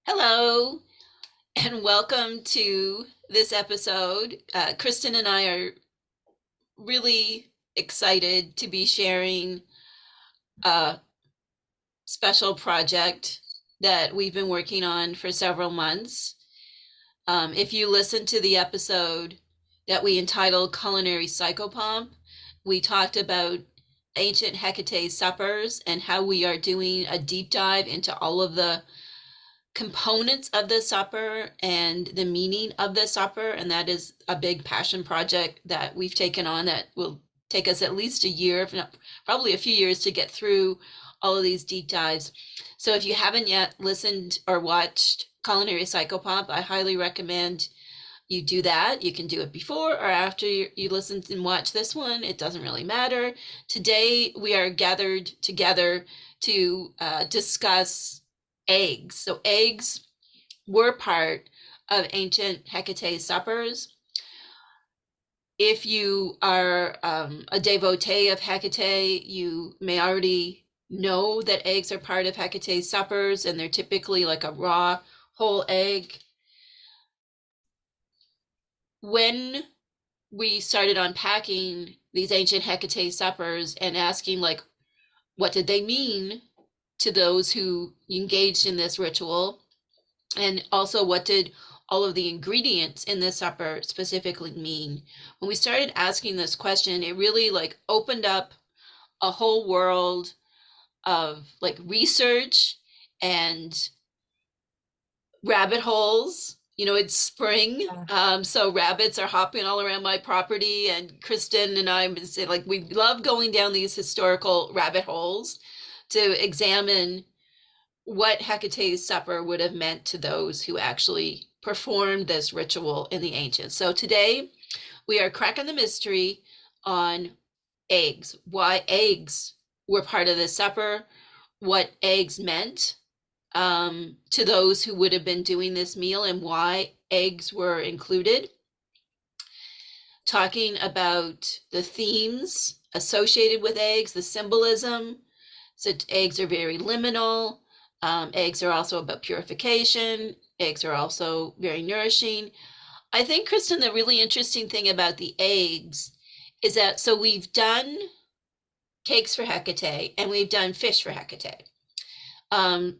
Hello, and welcome to this episode. Kristen and I are really excited to be sharing a special project that we've been working on for several months. If you listen to the episode that we entitled Culinary Psychopomp, we talked about ancient Hecate suppers and how we are doing a deep dive into all of the components of the supper and the meaning of the supper. And that is a big passion project that we've taken on that will take us at least a year, if not probably a few years, to get through all of these deep dives. So if you haven't yet listened or watched Culinary Psychopomp, I highly recommend you do that. You can do it before or after you listen and watch this one. It doesn't really matter. Today we are gathered together to discuss eggs. So eggs were part of ancient Hecate suppers. If you are a devotee of Hecate, you may already know that eggs are part of Hecate suppers, and they're typically like a raw whole egg. When we started unpacking these ancient Hecate suppers and asking, like, what did they mean to those who engaged in this ritual? And also, what did all of the ingredients in this supper specifically mean? When we started asking this question, it really like opened up a whole world of like research and rabbit holes. It's spring, so rabbits are hopping all around my property, and Kristen and I would say, like, we love going down these historical rabbit holes to examine what Hecate's supper would have meant to those who actually performed this ritual in the ancients. So today we are cracking the mystery on eggs, why eggs were part of this supper, what eggs meant to those who would have been doing this meal, and why eggs were included. Talking about the themes associated with eggs, the symbolism. So eggs are very liminal. Eggs are also about purification. Eggs are also very nourishing. I think, Kristen, the really interesting thing about the eggs is that, so we've done cakes for Hecate and we've done fish for Hecate.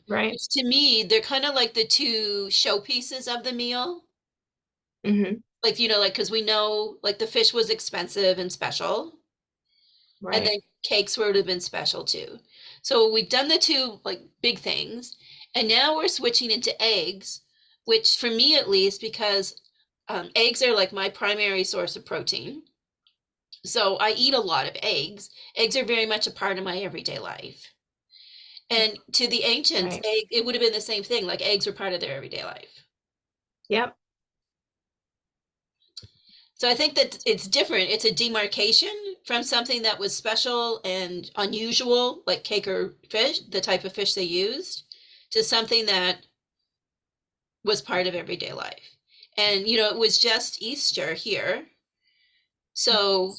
Right. Which to me, they're kind of like the two showpieces of the meal. Mm-hmm. Like, because we know like the fish was expensive and special, and Right. then cakes would have been special too. So we've done the two like big things, and now we're switching into eggs, which for me at least, because eggs are like my primary source of protein. So I eat a lot of eggs. Eggs are very much a part of my everyday life. And to the ancients, Right. it would have been the same thing. Like eggs were part of their everyday life. Yep. So I think that it's different. It's a demarcation from something that was special and unusual, like cake or fish, the type of fish they used, to something that was part of everyday life. And, it was just Easter here. So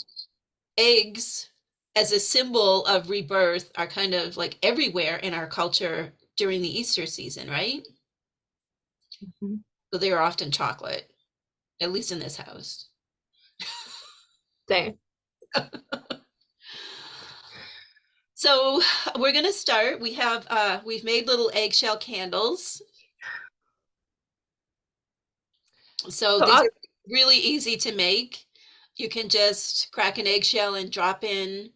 eggs as a symbol of rebirth are kind of like everywhere in our culture during the Easter season, right? Mhm. So they are often chocolate, at least in this house. Same. So we're gonna start. We've made little eggshell candles. So So these I'll, are really easy to make. You can just crack an eggshell and drop in.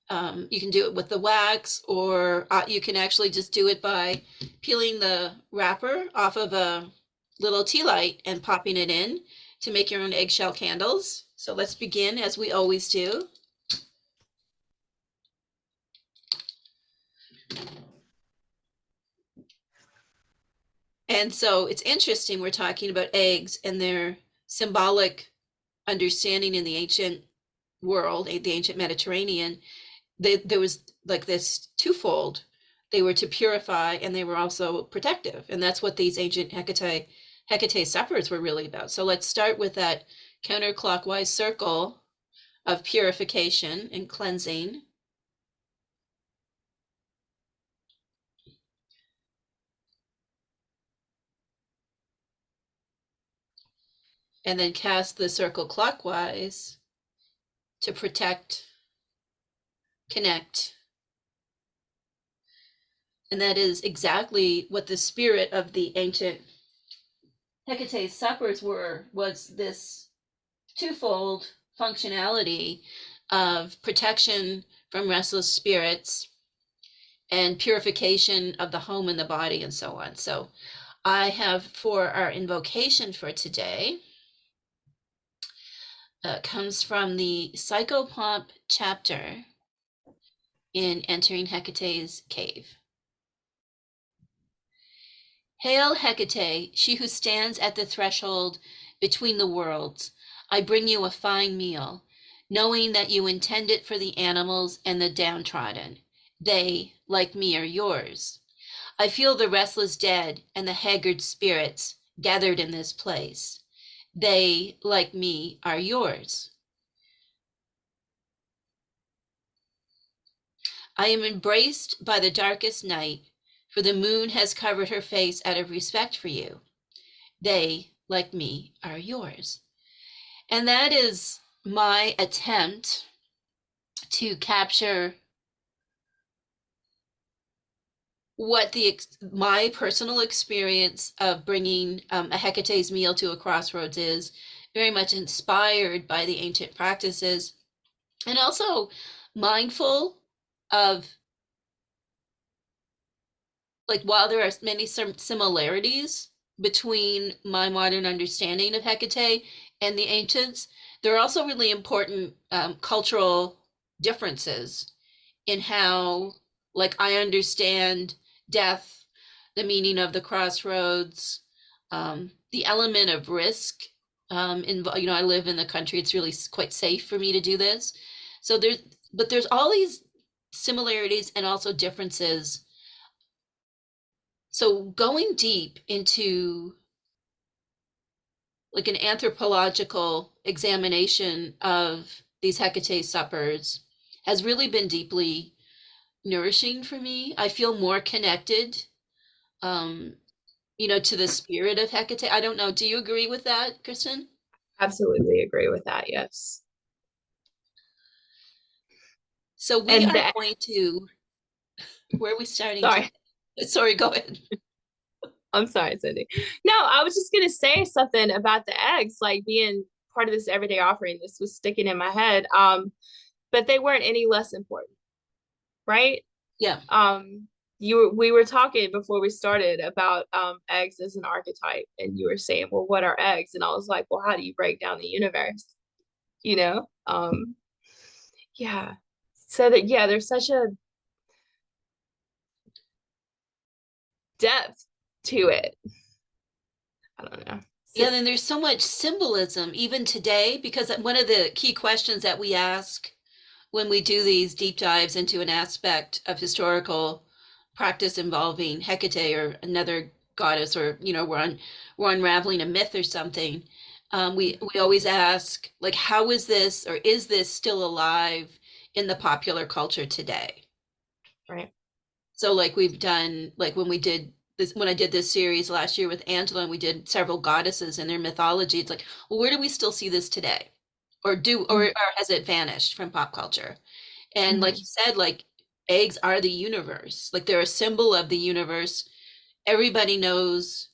You can do it with the wax, or you can actually just do it by peeling the wrapper off of a little tea light and popping it in to make your own eggshell candles. So let's begin as we always do. And so it's interesting, we're talking about eggs and their symbolic understanding in the ancient world, the ancient Mediterranean. There was like this twofold. They were to purify and they were also protective. And that's what these ancient Hecate suppers were really about. So let's start with that counterclockwise circle of purification and cleansing. and then cast the circle clockwise to protect, connect. And that is exactly what the spirit of the ancient Hecate's suppers was this twofold functionality of protection from restless spirits and purification of the home and the body and so on. So I have for our invocation for today, comes from the Psychopomp chapter in Entering Hecate's Cave. Hail Hecate, she who stands at the threshold between the worlds. I bring you a fine meal, knowing that you intend it for the animals and the downtrodden. They, like me, are yours. I feel the restless dead and the haggard spirits gathered in this place. They, like me, are yours. I am embraced by the darkest night, for the moon has covered her face out of respect for you. They, like me, are yours. And that is my attempt to capture what my personal experience of bringing a Hecate's meal to a crossroads is, very much inspired by the ancient practices, and also mindful of, like, while there are many similarities between my modern understanding of Hecate and the ancients, there are also really important cultural differences in how, like, I understand death, the meaning of the crossroads, the element of risk. I live in the country; it's really quite safe for me to do this. So there's all these similarities and also differences. So going deep into, like, an anthropological examination of these Hecate suppers has really been deeply nourishing for me. I feel more connected, to the spirit of Hecate. I don't know. Do you agree with that, Kristen? Absolutely agree with that. Yes. So we And are going to, where are we starting sorry, today? Sorry, go ahead. I'm sorry, Cindy. No, I was just gonna say something about the eggs, like being part of this everyday offering. This was sticking in my head. But they weren't any less important, right? Yeah. We were talking before we started about eggs as an archetype, and you were saying, well, what are eggs? And I was like, well, how do you break down the universe? You know? Yeah. So that, yeah, there's such a depth to it. I don't know. Yeah, then there's so much symbolism even today, because one of the key questions that we ask when we do these deep dives into an aspect of historical practice involving Hecate or another goddess, or we're unraveling a myth or something, we always ask, like, how is this, or is this still alive in the popular culture today? Right. So, like, we've done, like, when I did this series last year with Angela, and we did several goddesses and their mythology, it's like, well, where do we still see this today? Or has it vanished from pop culture? And like you said, like, eggs are the universe. Like, they're a symbol of the universe. Everybody knows,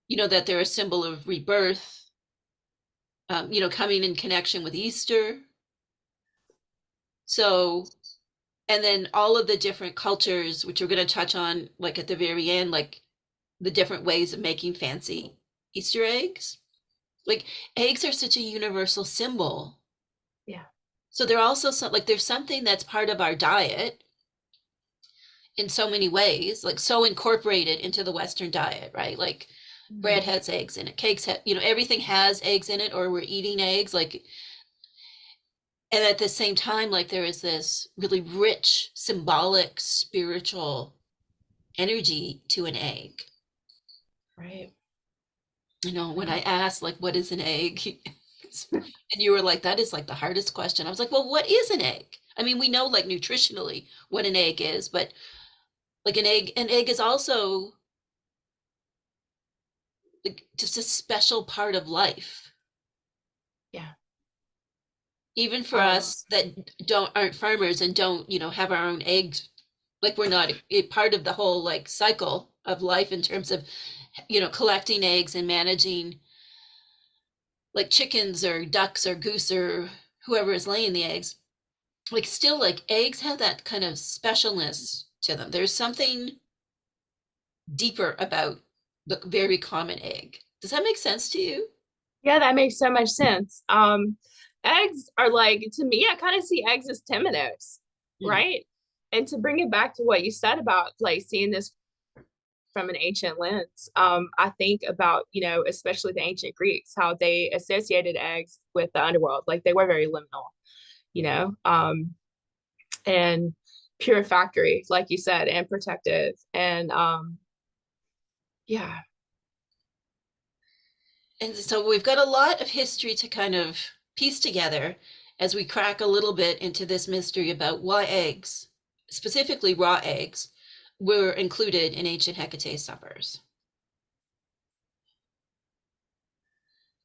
that they're a symbol of rebirth, coming in connection with Easter. So, and then all of the different cultures, which we're going to touch on, like, at the very end, like the different ways of making fancy Easter eggs. Like, eggs are such a universal symbol. Yeah. So they're also there's something that's part of our diet in so many ways, like, so incorporated into the Western diet, right? Like, bread has eggs in it, cakes have, everything has eggs in it, or we're eating eggs, like, and at the same time, like, there is this really rich, symbolic, spiritual energy to an egg. Right. When I asked, like, what is an egg? And you were like, that is, like, the hardest question. I was like, well, what is an egg? I mean, we know, like, nutritionally what an egg is, but, like, an egg is also, like, just a special part of life. Even for Um, us that aren't farmers and don't, have our own eggs, like we're not a part of the whole like cycle of life in terms of, collecting eggs and managing like chickens or ducks or goose or whoever is laying the eggs. Like still like eggs have that kind of specialness to them. There's something deeper about the very common egg. Does that make sense to you? yeah, that makes so much sense. Eggs are like, to me, I kind of see eggs as temenos, Mm. right? And to bring it back to what you said about like seeing this from an ancient lens, I think about, especially the ancient Greeks, how they associated eggs with the underworld. Like they were very liminal, you know, and purifactory, like you said, and protective. And yeah. And so we've got a lot of history to kind of piece together as we crack a little bit into this mystery about why eggs, specifically raw eggs, were included in ancient Hecate suppers.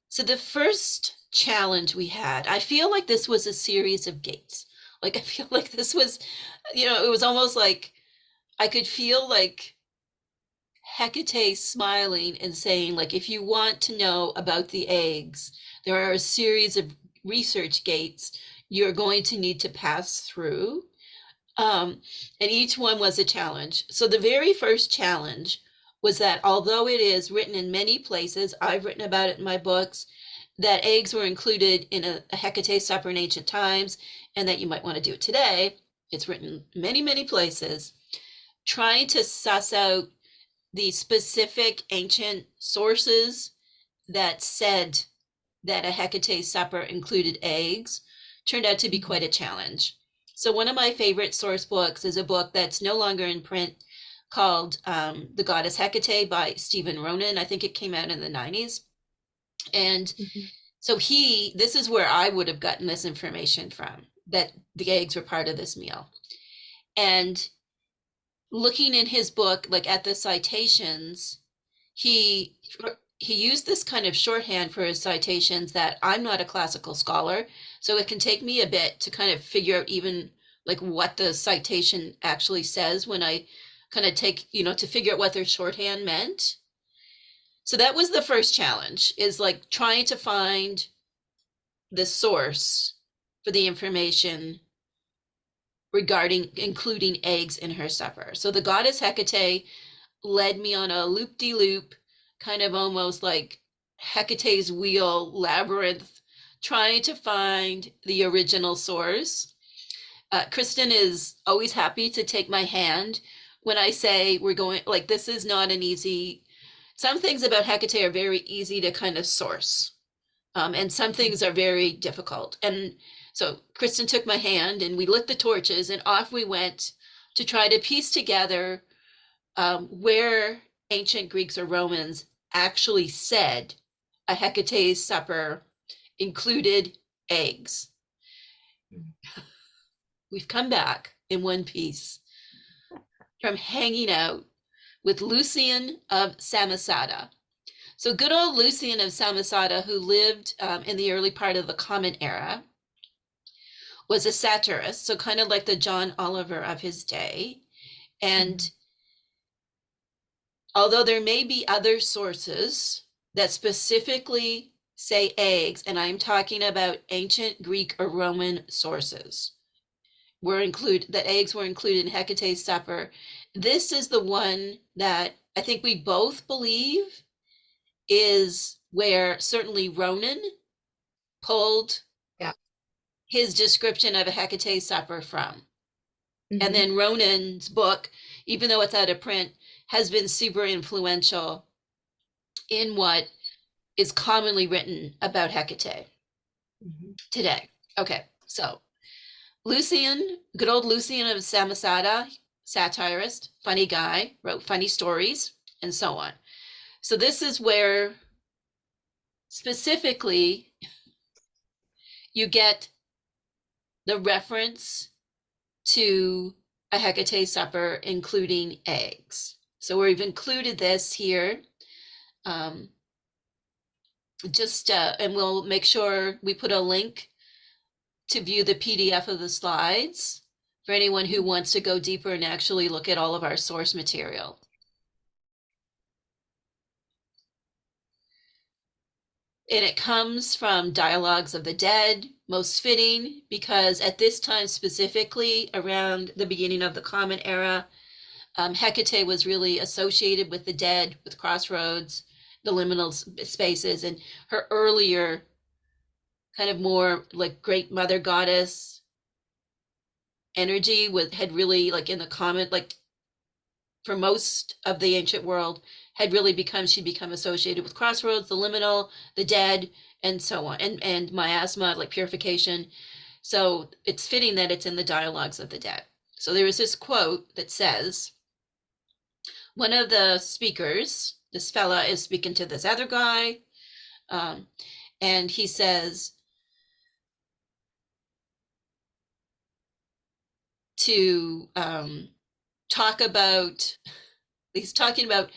So the first challenge we had, I feel like this was a series of gates. Like I feel like this was, it was almost like I could feel like Hecate smiling and saying, like, if you want to know about the eggs, there are a series of research gates you're going to need to pass through. And each one was a challenge. So the very first challenge was that although it is written in many places, I've written about it in my books, that eggs were included in a Hecate supper in ancient times, and that you might want to do it today. It's written many, many places. Trying to suss out the specific ancient sources that said that a Hecate supper included eggs turned out to be quite a challenge. So one of my favorite source books is a book that's no longer in print called The Goddess Hekate by Stephan Ronan. I think it came out in the 90s. And Mhm. so this is where I would have gotten this information from, that the eggs were part of this meal. And looking in his book, like at the citations, he he used this kind of shorthand for his citations that I'm not a classical scholar, so it can take me a bit to kind of figure out even like what the citation actually says when I kind of take, to figure out what their shorthand meant. So that was the first challenge, is like trying to find the source for the information regarding including eggs in her supper. So the goddess Hecate led me on a loop-de-loop, kind of almost like Hecate's wheel labyrinth, trying to find the original source. Kristen is always happy to take my hand when I say we're going, like, this is not an easy, some things about Hecate are very easy to kind of source. And some things are very difficult. And so Kristen took my hand and we lit the torches and off we went to try to piece together where ancient Greeks or Romans actually said a Hecate supper included eggs. We've come back in one piece from hanging out with Lucian of Samosata. So good old Lucian of Samosata, who lived in the early part of the Common Era, was a satirist, so kind of like the John Oliver of his day. And although there may be other sources that specifically say eggs, and I'm talking about ancient Greek or Roman sources, that eggs were included in Hecate's supper. This is the one that I think we both believe is where certainly Ronan pulled Yeah. his description of a Hecate supper from. And Hmm. then Ronan's book, even though it's out of print, has been super influential in what is commonly written about Hecate Hmm. today. Okay, so Lucian, good old Lucian of Samosata, satirist, funny guy, wrote funny stories, and so on. So this is where specifically you get the reference to a Hecate supper, including eggs. So we've included this here. Um, and we'll make sure we put a link to view the PDF of the slides for anyone who wants to go deeper and actually look at all of our source material. And it comes from Dialogues of the Dead, most fitting because at this time, specifically around the beginning of the Common Era, Hecate was really associated with the dead, with Crossroads, the liminal spaces, and her earlier kind of more like great mother goddess energy had really, like in the common, like for most of the ancient world, had really she'd become associated with Crossroads, the liminal, the dead, and so on, and miasma, like purification. So it's fitting that it's in the Dialogues of the Dead. So there is this quote that says, one of the speakers, this fella is speaking to this other guy, and he says to talk about, he's talking about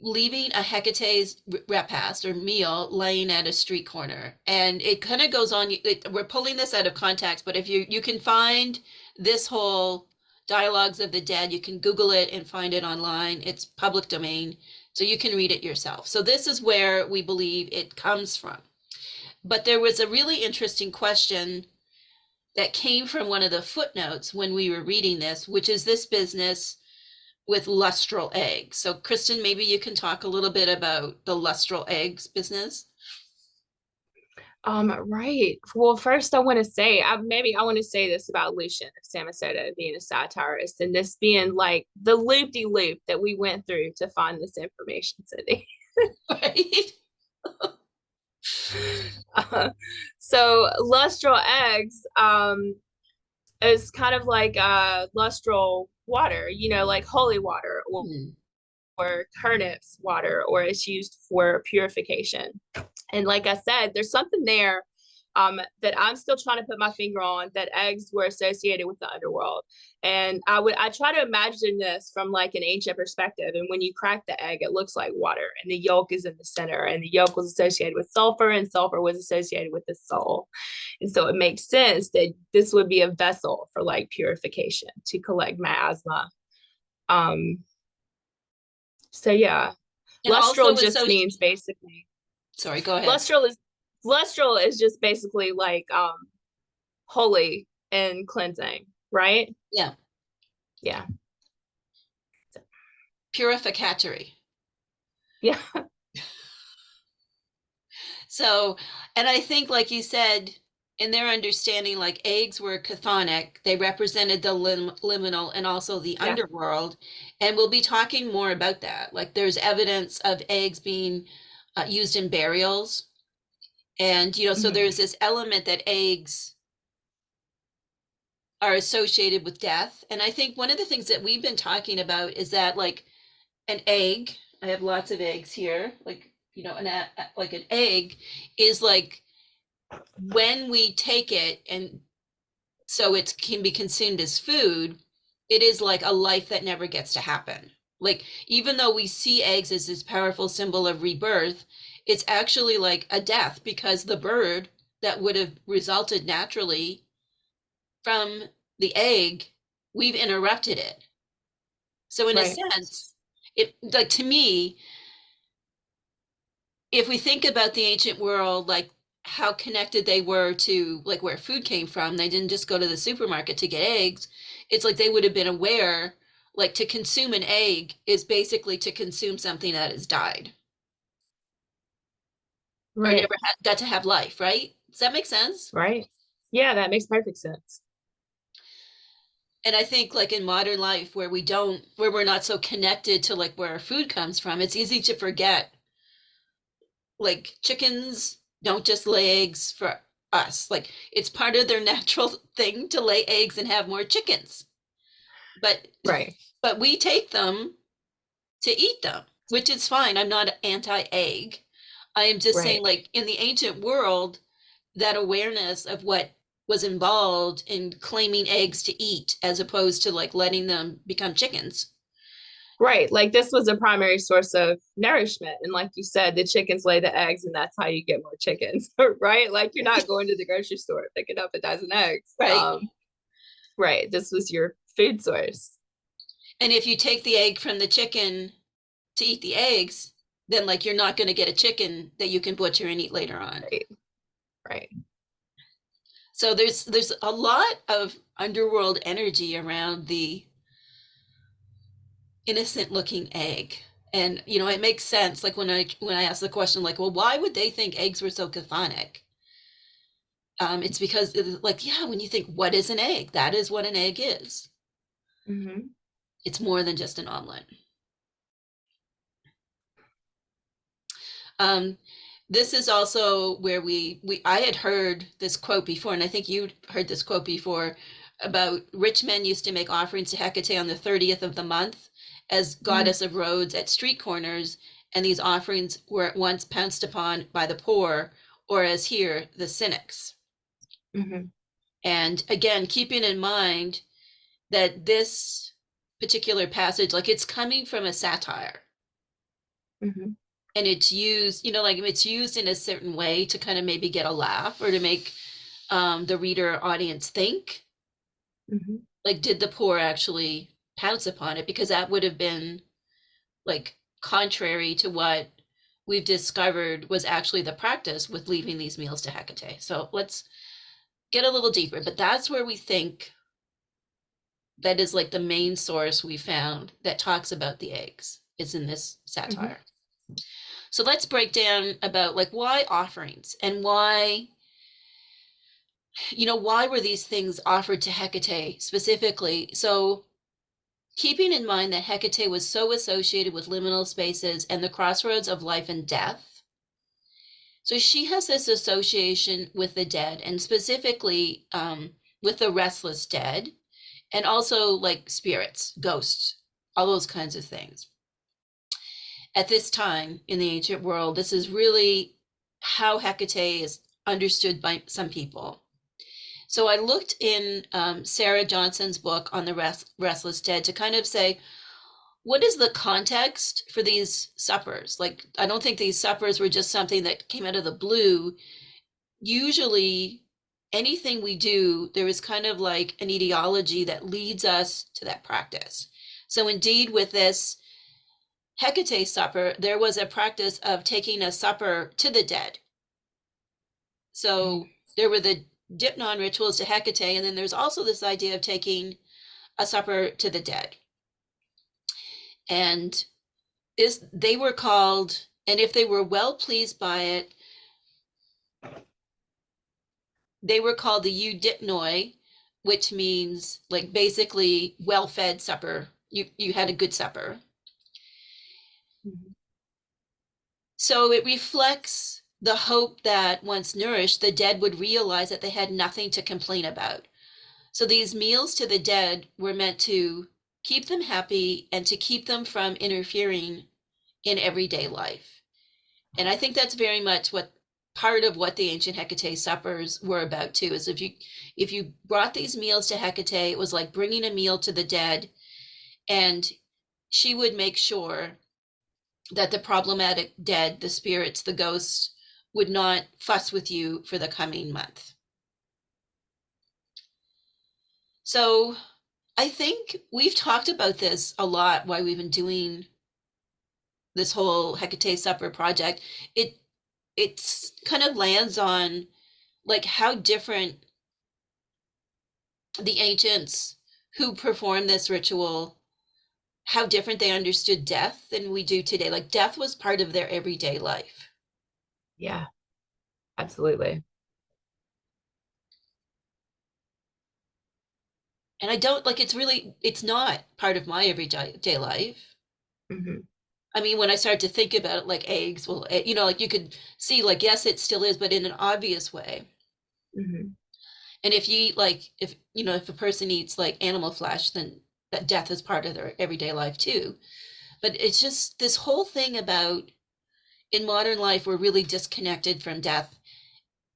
leaving a Hecate's repast or meal laying at a street corner. And it kind of goes on, we're pulling this out of context, but if you can find this whole Dialogues of the Dead, you can Google it and find it online. It's public domain, so you can read it yourself. So this is where we believe it comes from. But there was a really interesting question that came from one of the footnotes when we were reading this, which is this business with lustral eggs. So Kristen, maybe you can talk a little bit about the lustral eggs business. Right. Well, first I want to say, I want to say this about Lucian of Samosata being a satirist and this being like the loop-de-loop that we went through to find this information, Cindy. Right? So lustral eggs is kind of like lustral water, like holy water or turnips water, or it's used for purification. And like I said, there's something there that I'm still trying to put my finger on, that eggs were associated with the underworld. And I try to imagine this from like an ancient perspective. And when you crack the egg, it looks like water and the yolk is in the center, and the yolk was associated with sulfur and sulfur was associated with the soul. And so it makes sense that this would be a vessel for like purification to collect miasma. So yeah, And lustral just means basically, sorry, go ahead. Lustral is just basically like holy and cleansing, right? Yeah. Yeah. Purificatory. Yeah. So, and I think, like you said, in their understanding, like eggs were chthonic, they represented the liminal and also the underworld. And we'll be talking more about that. Like there's evidence of eggs being used in burials. And, so there's this element that eggs are associated with death. And I think one of the things that we've been talking about is that like an egg, I have lots of eggs here, like, like an egg is like when we take it and so it can be consumed as food, it is like a life that never gets to happen. Like, even though we see eggs as this powerful symbol of rebirth, it's actually like a death because the bird that would have resulted naturally from the egg, we've interrupted it. So in a sense, it, like, to me, if we think about the ancient world, like how connected they were to like where food came from, they didn't just go to the supermarket to get eggs. It's like they would have been aware, like to consume an egg is basically to consume something that has died. Or never got to have life, right? Does that make sense? Right. Yeah, that makes perfect sense. And I think like in modern life where we're not so connected to like where our food comes from, it's easy to forget. Like chickens don't just lay eggs for us. Like it's part of their natural thing to lay eggs and have more chickens. But we take them to eat them, which is fine. I'm not anti-egg. I am just saying, like in the ancient world, that awareness of what was involved in claiming eggs to eat as opposed to like letting them become chickens Right. Like this was a primary source of nourishment. And like you said, the chickens lay the eggs and that's how you get more chickens, right? Like you're not going to the grocery store picking up a dozen eggs. Right. Right. This was your food source. And if you take the egg from the chicken to eat the eggs, then like you're not going to get a chicken that you can butcher and eat later on. Right. Right. So there's a lot of underworld energy around the innocent looking egg. And it makes sense. Like when I ask the question, like, well, why would they think eggs were so chthonic? It's because like, yeah, when you think what is an egg, that is what an egg is. Mm-hmm. It's more than just an omelet. This is also where I had heard this quote before, and I think you heard this quote before, about rich men used to make offerings to Hecate on the 30th of the month as goddess of roads at street corners, and these offerings were at once pounced upon by the poor, or as here, the cynics. Mm-hmm. And again, keeping in mind that this particular passage, like it's coming from a satire. Mm-hmm. And it's used, like it's used in a certain way to kind of maybe get a laugh or to make the reader audience think, Mm-hmm. like, did the poor actually pounce upon it? Because that would have been like contrary to what we've discovered was actually the practice with leaving these meals to Hecate. So let's get a little deeper, but that's where we think that is like the main source we found that talks about the eggs is in this satire. Mm-hmm. So let's break down about like why offerings and why were these things offered to Hecate specifically? So keeping in mind that Hecate was so associated with liminal spaces and the crossroads of life and death. So she has this association with the dead, and specifically with the restless dead, and also like spirits, ghosts, all those kinds of things. At this time in the ancient world, this is really how Hecate is understood by some people. So I looked in Sarah Johnson's book on the restless dead to kind of say, what is the context for these suppers? Like, I don't think these suppers were just something that came out of the blue. Usually, anything we do, there is kind of like an etiology that leads us to that practice. So indeed, with this Hecate supper, there was a practice of taking a supper to the dead. So there were the Deipnon rituals to Hecate, and then there's also this idea of taking a supper to the dead. And they were called, and if they were well pleased by it, they were called the Deipnoi, which means like basically well-fed supper. You had a good supper. Mm-hmm. So it reflects the hope that once nourished, the dead would realize that they had nothing to complain about. So these meals to the dead were meant to keep them happy and to keep them from interfering in everyday life. And I think that's very much what part of what the ancient Hecate suppers were about too, is if you brought these meals to Hecate, it was like bringing a meal to the dead, and she would make sure that the problematic dead, the spirits, the ghosts, would not fuss with you for the coming month. So I think we've talked about this a lot while we've been doing this whole Hecate supper project. It's kind of lands on like how different the ancients who performed this ritual, how different they understood death than we do today. Like death was part of their everyday life. Yeah, absolutely. And I don't like, it's not part of my everyday life. Mm-hmm. I mean, when I started to think about it, like eggs, well, like you could see, like, yes, it still is, but in an obvious way. Mm-hmm. And if you eat, like, if a person eats like animal flesh, then that death is part of their everyday life too. But it's just this whole thing about in modern life, we're really disconnected from death.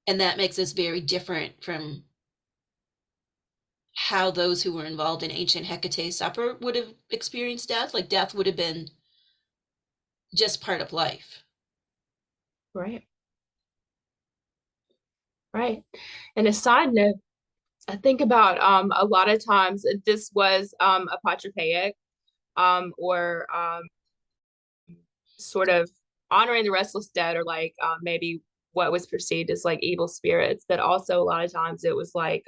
And that makes us very different from how those who were involved in ancient Hecate supper would have experienced death. Like death would have been just part of life. Right. Right. And a side note, I think about a lot of times this was a patropaic or sort of honoring the restless dead, or like maybe what was perceived as like evil spirits, but also a lot of times it was like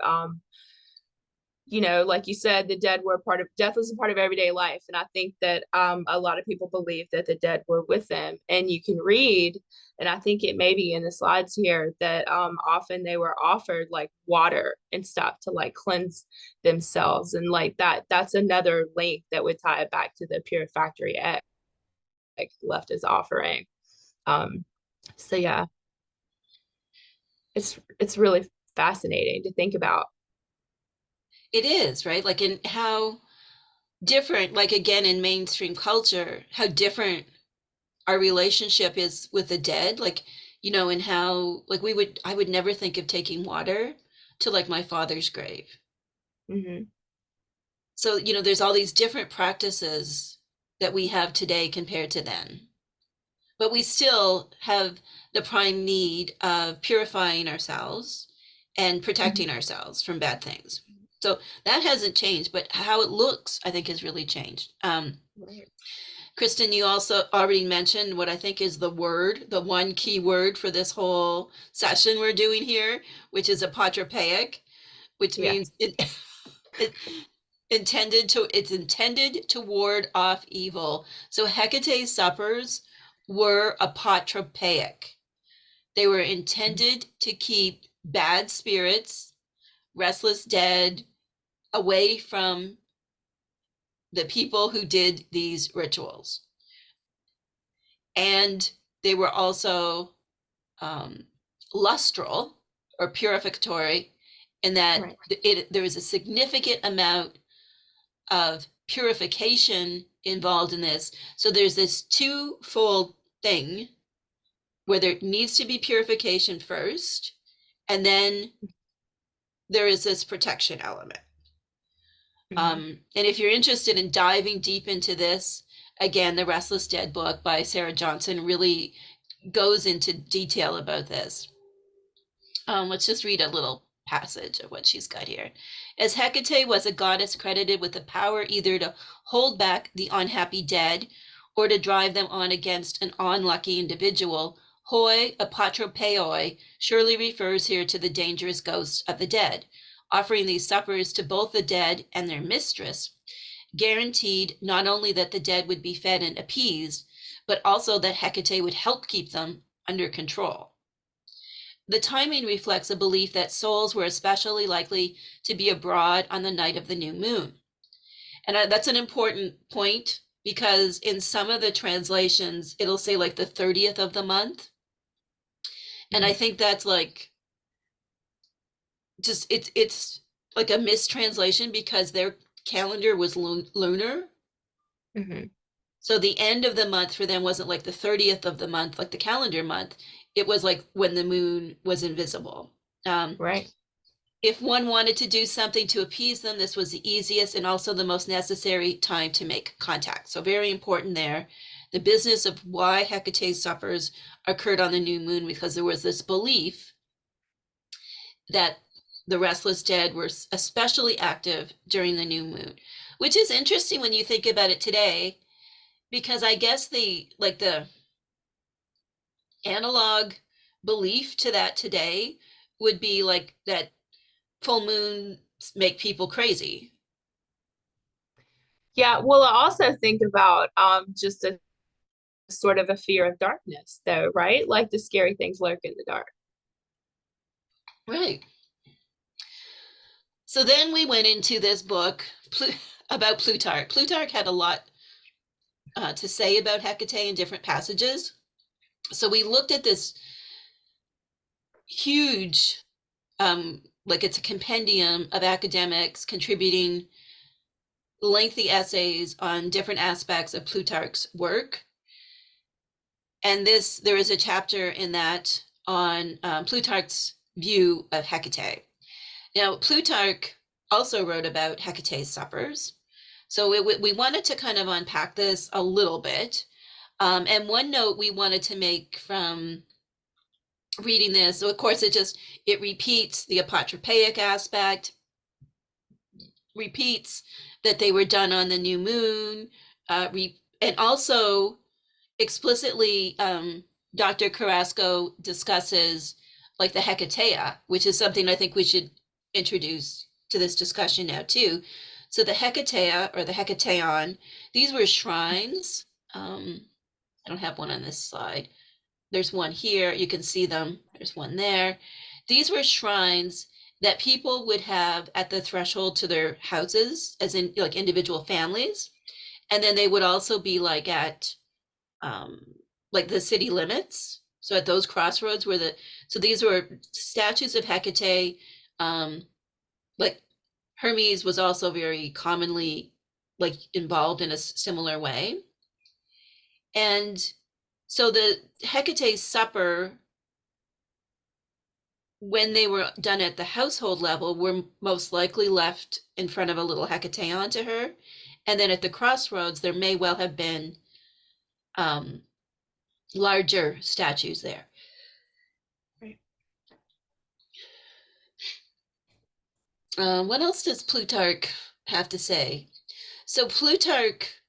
you know, like you said, the dead were a part of death was a part of everyday life. And I think that a lot of people believe that the dead were with them. And you can read, and I think it may be in the slides here, that often they were offered like water and stuff to like cleanse themselves. And like that's another link that would tie it back to the purifactory egg left as offering. Um, so yeah, it's really fascinating to think about. It is, right? Like in how different, like again in mainstream culture, how different our relationship is with the dead. Like, you know, and how like I would never think of taking water to like my father's grave. Mm-hmm. So, you know, there's all these different practices that we have today compared to then. But we still have the prime need of purifying ourselves and protecting ourselves from bad things. So that hasn't changed, but how it looks, I think, has really changed. Right. Kristen, you also already mentioned what I think is the one key word for this whole session we're doing here, which is apotropaic, which Yeah. means it it's intended to ward off evil. So Hecate's suppers were apotropaic. They were intended to keep bad spirits, restless dead, away from the people who did these rituals. And they were also lustral or purificatory in that Right. there was a significant amount of purification involved in this. So there's this twofold thing where there needs to be purification first, and then there is this protection element. Mm-hmm. And if you're interested in diving deep into this, again, the Restless Dead book by Sarah Johnson really goes into detail about this. Let's just read a little passage of what she's got here. As Hecate was a goddess credited with the power either to hold back the unhappy dead or to drive them on against an unlucky individual, hoi apotropaioi surely refers here to the dangerous ghosts of the dead. Offering these suppers to both the dead and their mistress guaranteed not only that the dead would be fed and appeased, but also that Hecate would help keep them under control. The timing reflects a belief that souls were especially likely to be abroad on the night of the new moon. And that's an important point because in some of the translations, it'll say like the 30th of the month. And I think that's like just it's like a mistranslation because their calendar was lunar. Mm-hmm. So the end of the month for them wasn't like the 30th of the month, like the calendar month. It was like when the moon was invisible. Um, Right. if one wanted to do something to appease them, this was the easiest and also the most necessary time to make contact. So very important there. The business of why Hecate's suppers occurred on the new moon, because there was this belief that the restless dead were especially active during the new moon, which is interesting when you think about it today, because I guess the analog belief to that today would be like that full moons make people crazy. Yeah, well, I also think about just a sort of a fear of darkness, though, right? Like the scary things lurk in the dark. Right. So then we went into this book about Plutarch. Plutarch had a lot to say about Hecate in different passages. So we looked at this huge, like it's a compendium of academics contributing lengthy essays on different aspects of Plutarch's work. And there is a chapter in that on Plutarch's view of Hecate. Now, Plutarch also wrote about Hecate's suppers. So we wanted to kind of unpack this a little bit. And one note we wanted to make from reading this, so of course it repeats the apotropaic aspect, repeats that they were done on the new moon, and also explicitly Dr. Carrasco discusses like the Hecatea, which is something I think we should introduce to this discussion now too. So the Hecatea or the Hecateon, these were shrines. I don't have one on this slide. There's one here, you can see them. There's one there. These were shrines that people would have at the threshold to their houses, as in like individual families. And then they would also be like at like the city limits. So at those crossroads where so these were statues of Hecate. Like Hermes was also very commonly like involved in a similar way. And so the Hecate supper, when they were done at the household level, were most likely left in front of a little Hecateon to her. And then at the crossroads, there may well have been larger statues there. Right. What else does Plutarch have to say? So Plutarch,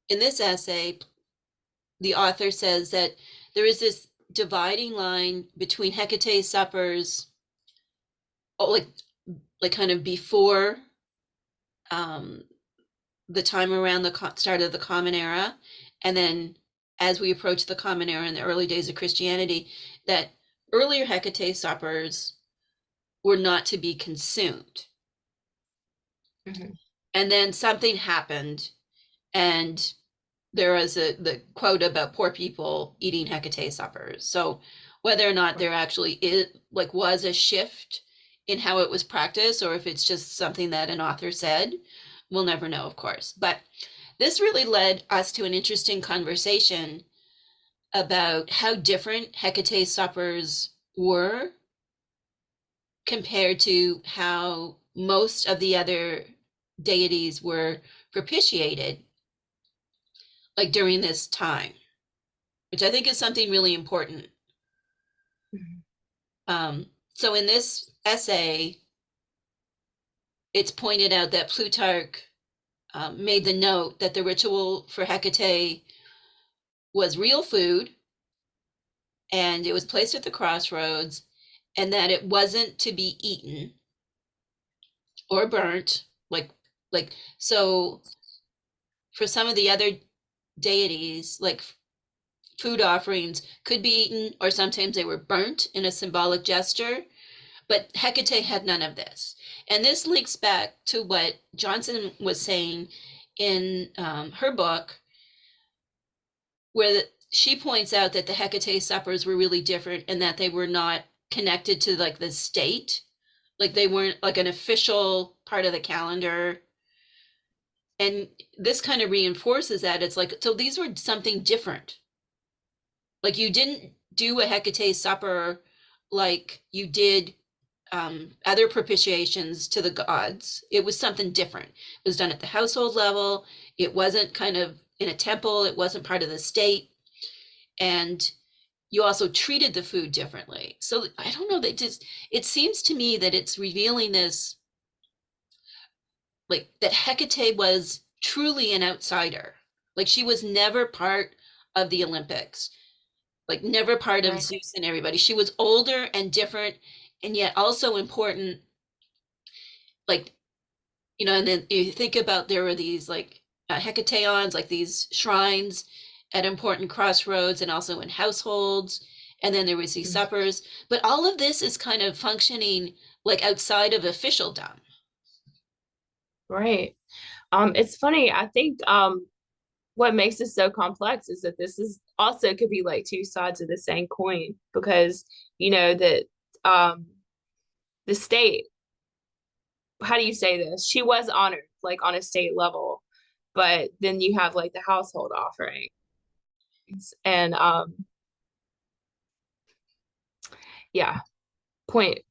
in this essay, the author says that there is this dividing line between Hecate's suppers, like kind of before the time around the start of the Common Era, and then as we approach the Common Era in the early days of Christianity, that earlier Hecate suppers were not to be consumed. Mm-hmm. And then something happened, and there was the quote about poor people eating Hecate suppers. So whether or not there actually was a shift in how it was practiced, or if it's just something that an author said, we'll never know, of course. But this really led us to an interesting conversation about how different Hecate suppers were compared to how most of the other deities were propitiated, like during this time, which I think is something really important. Mm-hmm. So in this essay, it's pointed out that Plutarch made the note that the ritual for Hecate was real food, and it was placed at the crossroads, and that it wasn't to be eaten or burnt, like so for some of the other deities, like food offerings could be eaten, or sometimes they were burnt in a symbolic gesture, but Hecate had none of this. And this links back to what Johnson was saying in her book, where she points out that the Hecate suppers were really different and that they were not connected to like the state, like they weren't like an official part of the calendar. And this kind of reinforces that. It's like, so these were something different. Like you didn't do a Hecate supper like you did other propitiations to the gods. It was something different. It was done at the household level. It wasn't kind of in a temple. It wasn't part of the state. And you also treated the food differently. So I don't know, it seems to me that it's revealing this, like that Hecate was truly an outsider. Like she was never part of the Olympics, like never part of Right. Zeus and everybody. She was older and different, and yet also important. Like, and then you think about there were these like Hecateons, like these shrines at important crossroads and also in households. And then there was these suppers, but all of this is kind of functioning like outside of officialdom. Right. It's funny. I think what makes this so complex is that this is also could be like two sides of the same coin, because that the state, how do you say this? She was honored like on a state level, but then you have like the household offerings, and yeah, point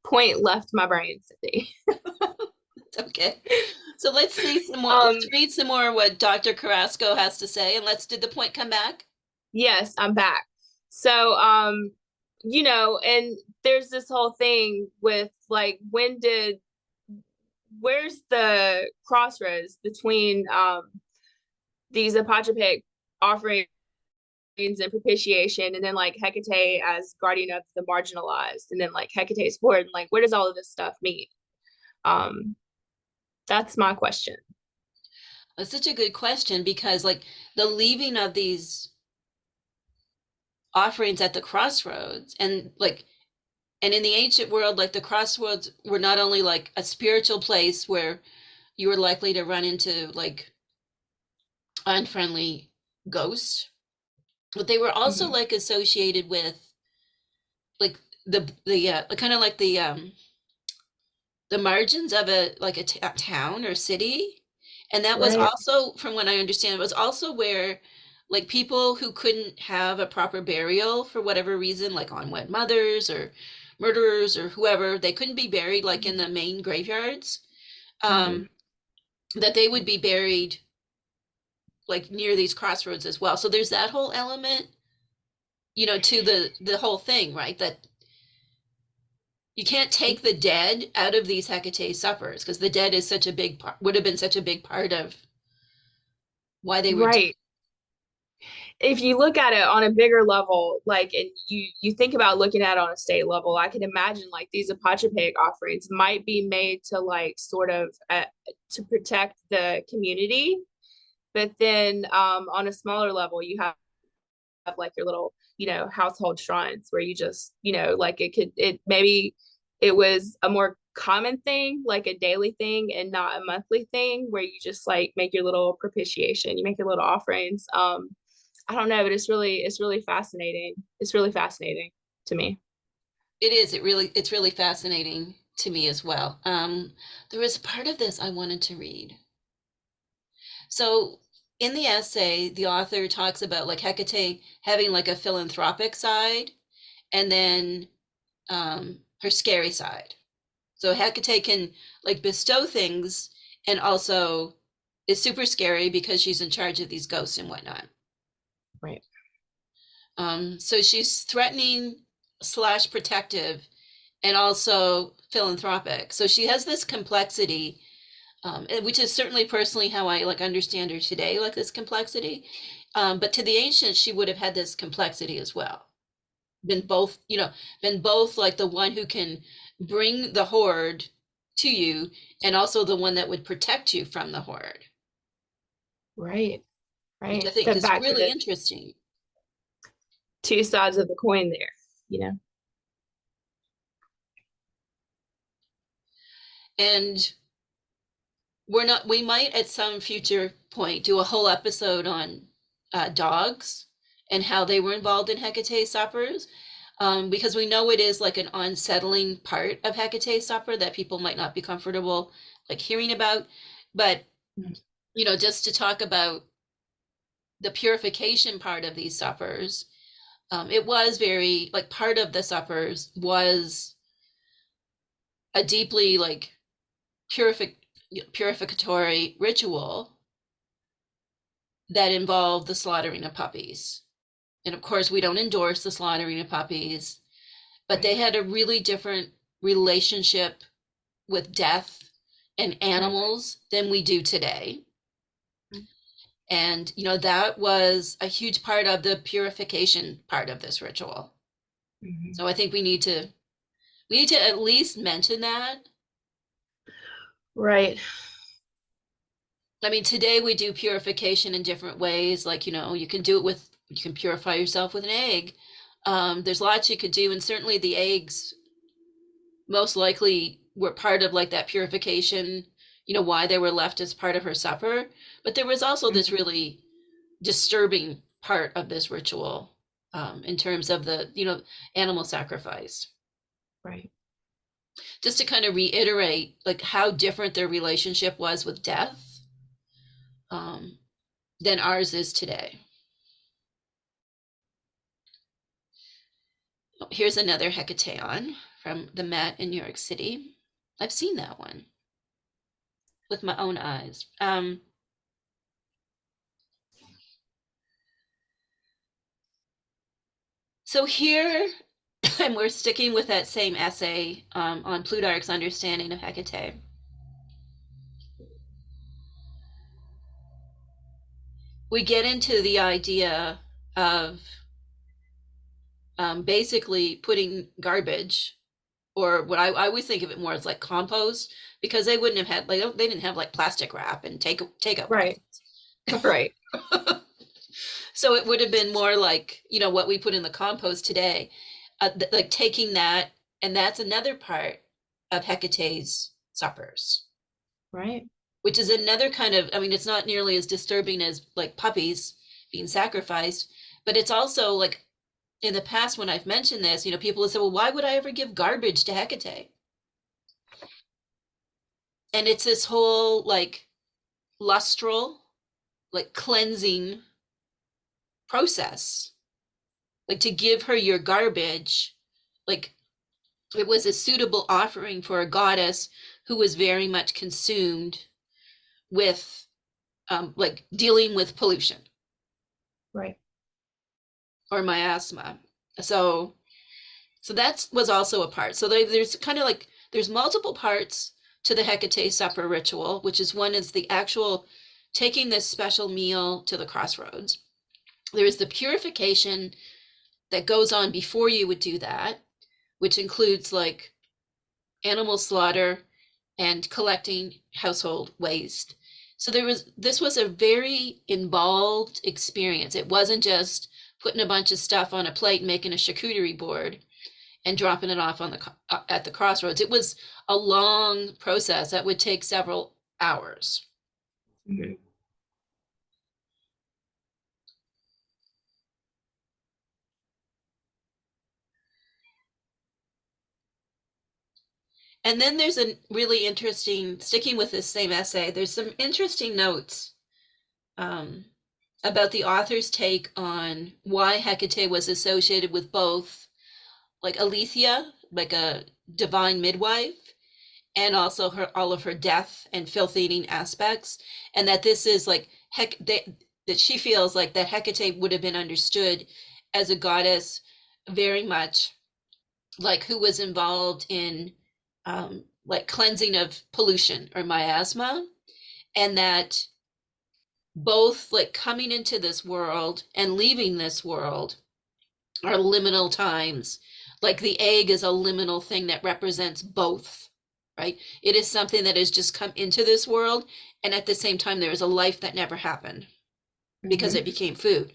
left my brain, Cindy. Okay. So let's see some more. Um, Let's read some more what Dr. Carrasco has to say, and did the point come back? yes, I'm back. So, and there's this whole thing with like, where's the crossroads between these apotropaic offerings and propitiation, and then like Hecate as guardian of the marginalized, and then like Hecate's word, and like where does all of this stuff meet? Um, that's my question. That's such a good question because, like, the leaving of these offerings at the crossroads, and in the ancient world, like the crossroads were not only like a spiritual place where you were likely to run into like unfriendly ghosts, but they were also Mhm. like associated with like the kind of like the margins of a town or city. And that was Right. also, from what I understand, it was also where like people who couldn't have a proper burial for whatever reason, like unwed mothers or murderers or whoever, they couldn't be buried like in the main graveyards. Mm-hmm. um that they would be buried like near these crossroads as well. So there's that whole element, to the whole thing, right? That you can't take the dead out of these Hecate suppers because the dead is such a big part, would have been such a big part of why they were Right. If you look at it on a bigger level, like, and you think about looking at it on a state level, I can imagine like these apotropaic offerings might be made to like sort of to protect the community, but then on a smaller level, you have like your little, household shrines where you just, like it maybe it was a more common thing, like a daily thing and not a monthly thing where you just like make your little propitiation, you make your little offerings. I don't know, but it's really fascinating. It's really fascinating to me. it's really fascinating to me as well. There was part of this I wanted to read. So in the essay, the author talks about like Hecate having like a philanthropic side and then her scary side. So Hecate can like bestow things and also is super scary because she's in charge of these ghosts and whatnot. Right. So she's threatening slash protective and also philanthropic. So she has this complexity, which is certainly personally how I like understand her today, like this complexity. But to the ancients, she would have had this complexity as well. Been both, been both like the one who can bring the horde to you and also the one that would protect you from the horde, Right. which I Right. think So is back to really the interesting. two sides of the coin there, you know. And we might at some future point do a whole episode on dogs and how they were involved in Hecate suppers, because we know it is like an unsettling part of Hecate supper that people might not be comfortable like hearing about. But just to talk about the purification part of these suppers, it was very like part of the suppers was a deeply like purific purificatory ritual that involved the slaughtering of puppies. And of course, we don't endorse the slaughtering of puppies, but they Right. had a really different relationship with death and Right. animals than we do today. And, that was a huge part of the purification part of this ritual. Mhm. So I think we need to at least mention that. Right. I mean, today we do purification in different ways. Like, you can purify yourself with an egg. There's lots you could do. And certainly the eggs most likely were part of like that purification, why they were left as part of her supper. But there was also this Mhm. really disturbing part of this ritual, in terms of the, animal sacrifice. Right. Just to kind of reiterate, like how different their relationship was with death, um, than ours is today. Here's another Hecateon from the Met in New York City. I've seen that one. with my own eyes. So here, and we're sticking with that same essay on Plutarch's understanding of Hecate. We get into the idea of basically putting garbage, or what I always think of it more as like compost, because they wouldn't have had, like, they didn't have like plastic wrap and takeout Right. boxes. Right. So it would have been more like, what we put in the compost today, like taking that, and that's another part of Hecate's suppers, Right. which is another kind of, I mean, it's not nearly as disturbing as like puppies being sacrificed, but it's also like, in the past when I've mentioned this, people have said, well, why would I ever give garbage to Hecate? And it's this whole like lustral, like cleansing process, like to give her your garbage, like it was a suitable offering for a goddess who was very much consumed with like dealing with pollution Right. or miasma. So that was also a part. So there's kind of like, there's multiple parts to the Hecate supper ritual, which is one is the actual taking this special meal to the crossroads. There is the purification that goes on before you would do that, which includes like animal slaughter and collecting household waste. So this was a very involved experience. It wasn't just putting a bunch of stuff on a plate and making a charcuterie board and dropping it off at the crossroads. It was a long process that would take several hours. Mm-hmm. And then there's a really interesting, sticking with this same essay, there's some interesting notes about the author's take on why Hecate was associated with both like Aletheia, like a divine midwife, and also all of her death and filth eating aspects, and that this is like that she feels like that Hecate would have been understood as a goddess very much like who was involved in like cleansing of pollution or miasma, and that both like coming into this world and leaving this world are liminal times. Like the egg is a liminal thing that represents both, right? It is something that has just come into this world, and at the same time, there is a life that never happened because it became food.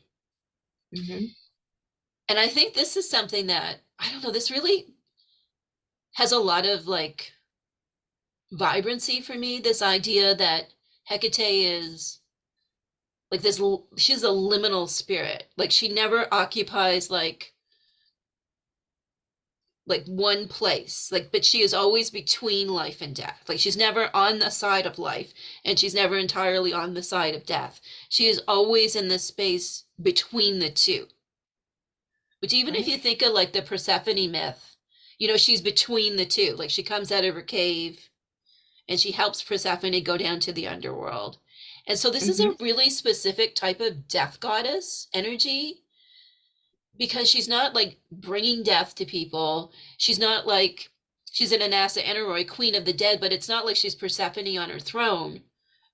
Mm-hmm. And I think this is something that, I don't know, this really has a lot of like vibrancy for me, this idea that Hecate is like this, she's a liminal spirit. Like she never occupies like one place, like, but she is always between life and death. Like she's never on the side of life and she's never entirely on the side of death. She is always in this space between the two, which even if you think of like the Persephone myth, she's between the two. Like she comes out of her cave and she helps Persephone go down to the underworld. And so this is a really specific type of death goddess energy, because she's not like bringing death to people. She's not like, she's an Anassa Eneroi, queen of the dead, but it's not like she's Persephone on her throne,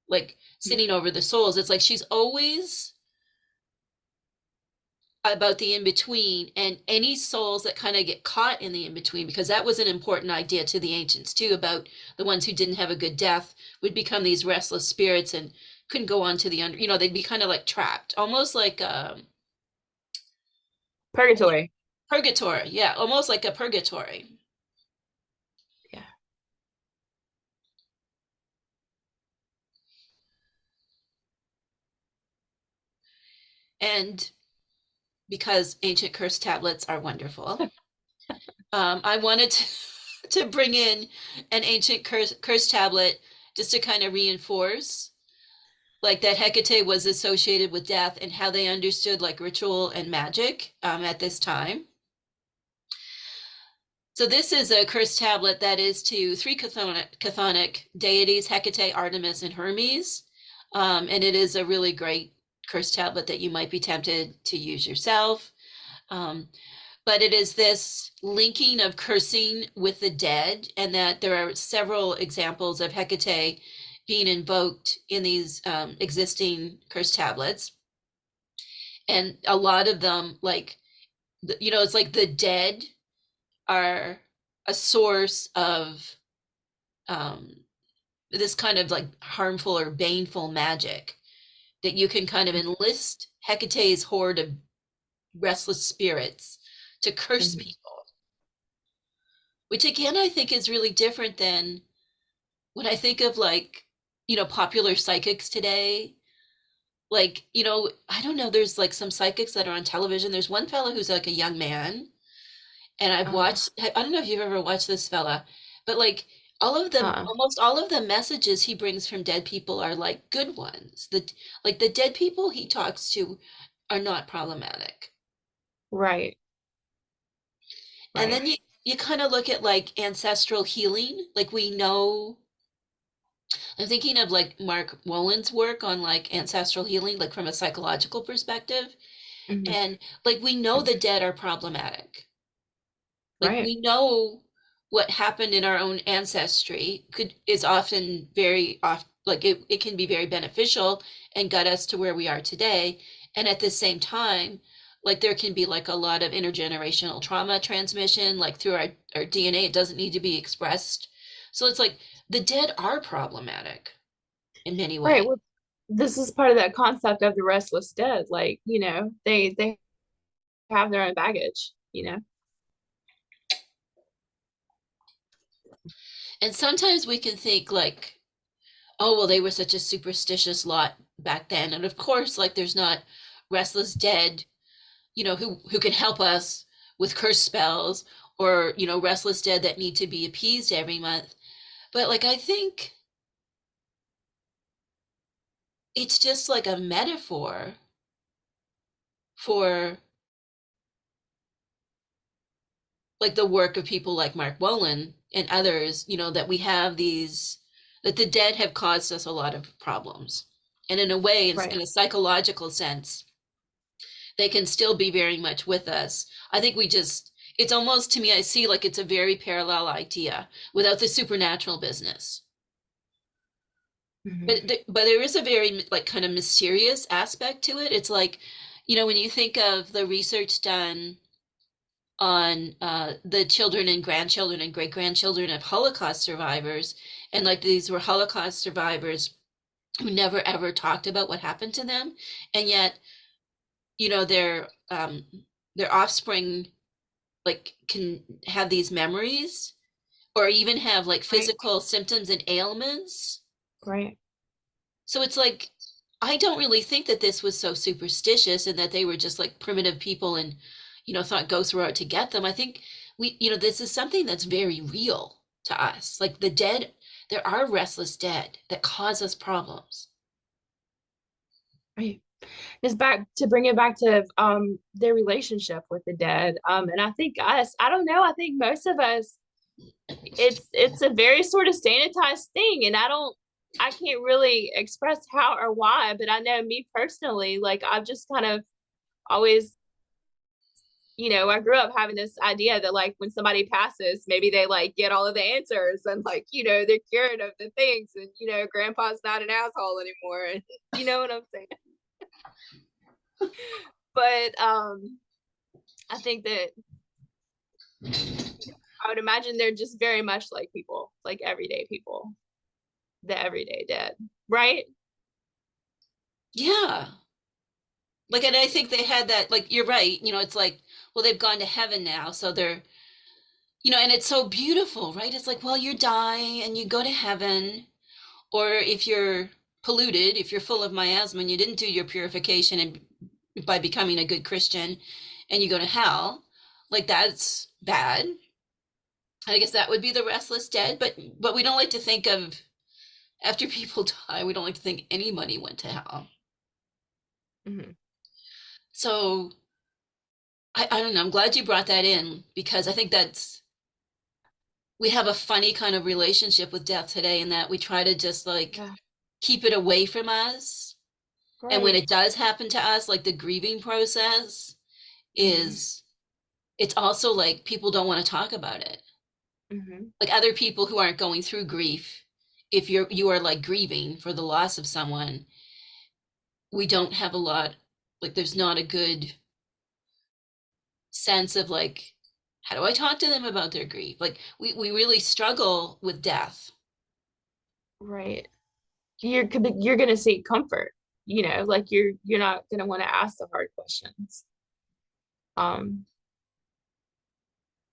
like sitting over the souls. It's like she's always about the in-between, and any souls that kind of get caught in the in-between, because that was an important idea to the ancients too, about the ones who didn't have a good death would become these restless spirits and couldn't go on to the under, they'd be kind of like trapped, almost like Purgatory. purgatory. Yeah, almost like a purgatory. Yeah. And because ancient curse tablets are wonderful, I wanted to bring in an ancient curse tablet just to kind of reinforce like that Hecate was associated with death and how they understood like ritual and magic at this time. So this is a curse tablet that is to three chthonic deities, Hecate, Artemis, and Hermes. And it is a really great curse tablet that you might be tempted to use yourself. Um, but it is this linking of cursing with the dead, and that there are several examples of Hecate being invoked in these existing curse tablets. And a lot of them, like, it's like the dead are a source of um, this kind of like harmful or baneful magic that you can kind of enlist Hecate's horde of restless spirits to curse Mhm. people, which again I think is really different than when I think of like, popular psychics today. Like, I don't know, there's like some psychics that are on television. There's one fellow who's like a young man, and I've Uh, watched, I don't know if you've ever watched this fella, but like all of them, uh, almost all of the messages he brings from dead people are like good ones. Like the dead people he talks to are not problematic. right, And right. then you kind of look at like ancestral healing. Like we know, I'm thinking of like Mark Wolyn's work on like ancestral healing, like from a psychological perspective. Hmm. And like we know the dead are problematic. Like Right. we know what happened in our own ancestry is often very off, like it can be very beneficial and got us to where we are today. And at the same time, like there can be like a lot of intergenerational trauma transmission, like through our DNA. It doesn't need to be expressed. So it's like the dead are problematic in many Right. ways. Well, this is part of that concept of the restless dead. Like, they have their own baggage. And sometimes we can think like, oh, well, they were such a superstitious lot back then. And of course, like there's not restless dead, who can help us with curse spells, or, restless dead that need to be appeased every month. But like I think it's just like a metaphor for like the work of people like Mark Wolyn and others, that we have these, that the dead have caused us a lot of problems. And in a way, in Right. a psychological sense, they can still be very much with us. I think it's almost, to me, I see like it's a very parallel idea without the supernatural business. Hmm. But there is a very like kind of mysterious aspect to it. It's like, when you think of the research done on the children and grandchildren and great grandchildren of Holocaust survivors, and like these were Holocaust survivors who never ever talked about what happened to them, and yet, their offspring like can have these memories or even have like Right. physical symptoms and ailments. Right. So it's like, I don't really think that this was so superstitious and that they were just like primitive people and, thought ghosts were out to get them. I think this is something that's very real to us. Like the dead, there are restless dead that cause us problems. Right. It's back to bring it back to their relationship with the dead. And I think I don't know, I think most of us, it's a very sort of sanitized thing, and I can't really express how or why, but I know me personally, like I've just kind of always, I grew up having this idea that like when somebody passes, maybe they like get all of the answers, and like, they're cured of the things, and grandpa's not an asshole anymore, and you know what I'm saying. But I think that I would imagine they're just very much like people, like everyday people, the everyday dead, right? Yeah. Like, and I think they had that, like, you're right. It's like, well, they've gone to heaven now. So they're, and it's so beautiful, right? It's like, well, you die and you go to heaven. Or if you're polluted, if you're full of miasma and you didn't do your purification and by becoming a good Christian and you go to hell, like that's bad. I guess that would be the restless dead, but we don't like to think of, after people die, we don't like to think anybody went to hell. Hmm. So I don't know, I'm glad you brought that in because I think that's we have a funny kind of relationship with death today, in that we try to just like Yeah. keep it away from us. And when Right. it does happen to us, like the grieving process Mm-hmm. is, it's also like people don't want to talk about it. Mm-hmm. Like other people who aren't going through grief, if you are like grieving for the loss of someone, we don't have a lot, like there's not a good sense of like, how do I talk to them about their grief? Like we really struggle with death. Right. You're gonna seek comfort, like you're not gonna want to ask the hard questions. Um,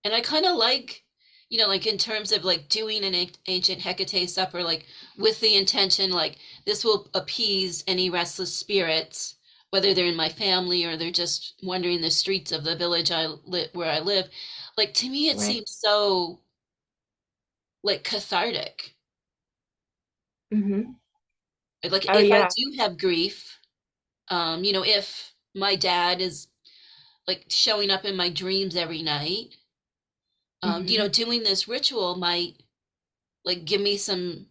And I kind of like, like in terms of like doing an ancient Hecate supper, like with the intention, like this will appease any restless spirits, whether they're in my family or they're just wandering the streets of the village where I live. Like to me, it right. seems so like cathartic. Mm-hmm. Like Oh if I yeah. do have grief, if my dad is like showing up in my dreams every night, Mm-hmm. doing this ritual might like give me some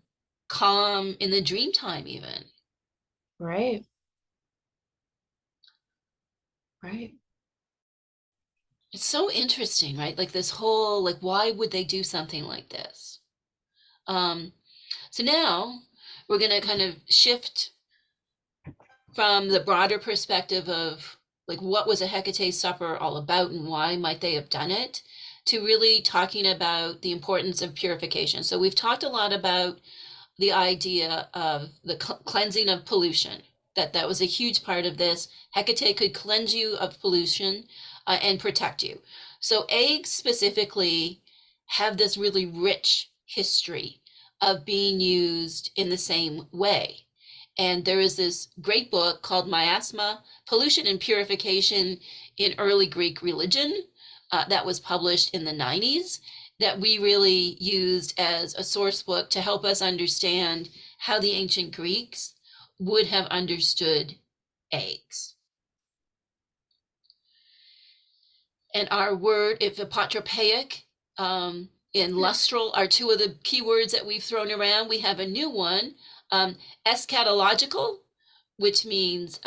calm in the dream time even. Right. Right. It's so interesting, right? Like this whole like why would they do something like this? Um, so now we're gonna kind of shift from the broader perspective of like what was a Hecate supper all about and why might they have done it, to really talking about the importance of purification. So we've talked a lot about the idea of the cleansing of pollution, that was a huge part of this. Hecate could cleanse you of pollution and protect you. So eggs specifically have this really rich history of being used in the same way. And there is this great book called Miasma, Pollution and Purification in Early Greek Religion, that was published in the 90s, that we really used as a source book to help us understand how the ancient Greeks would have understood eggs. And our word, if apotropaic and lustral are two of the key words that we've thrown around, we have a new one, eschatological, which means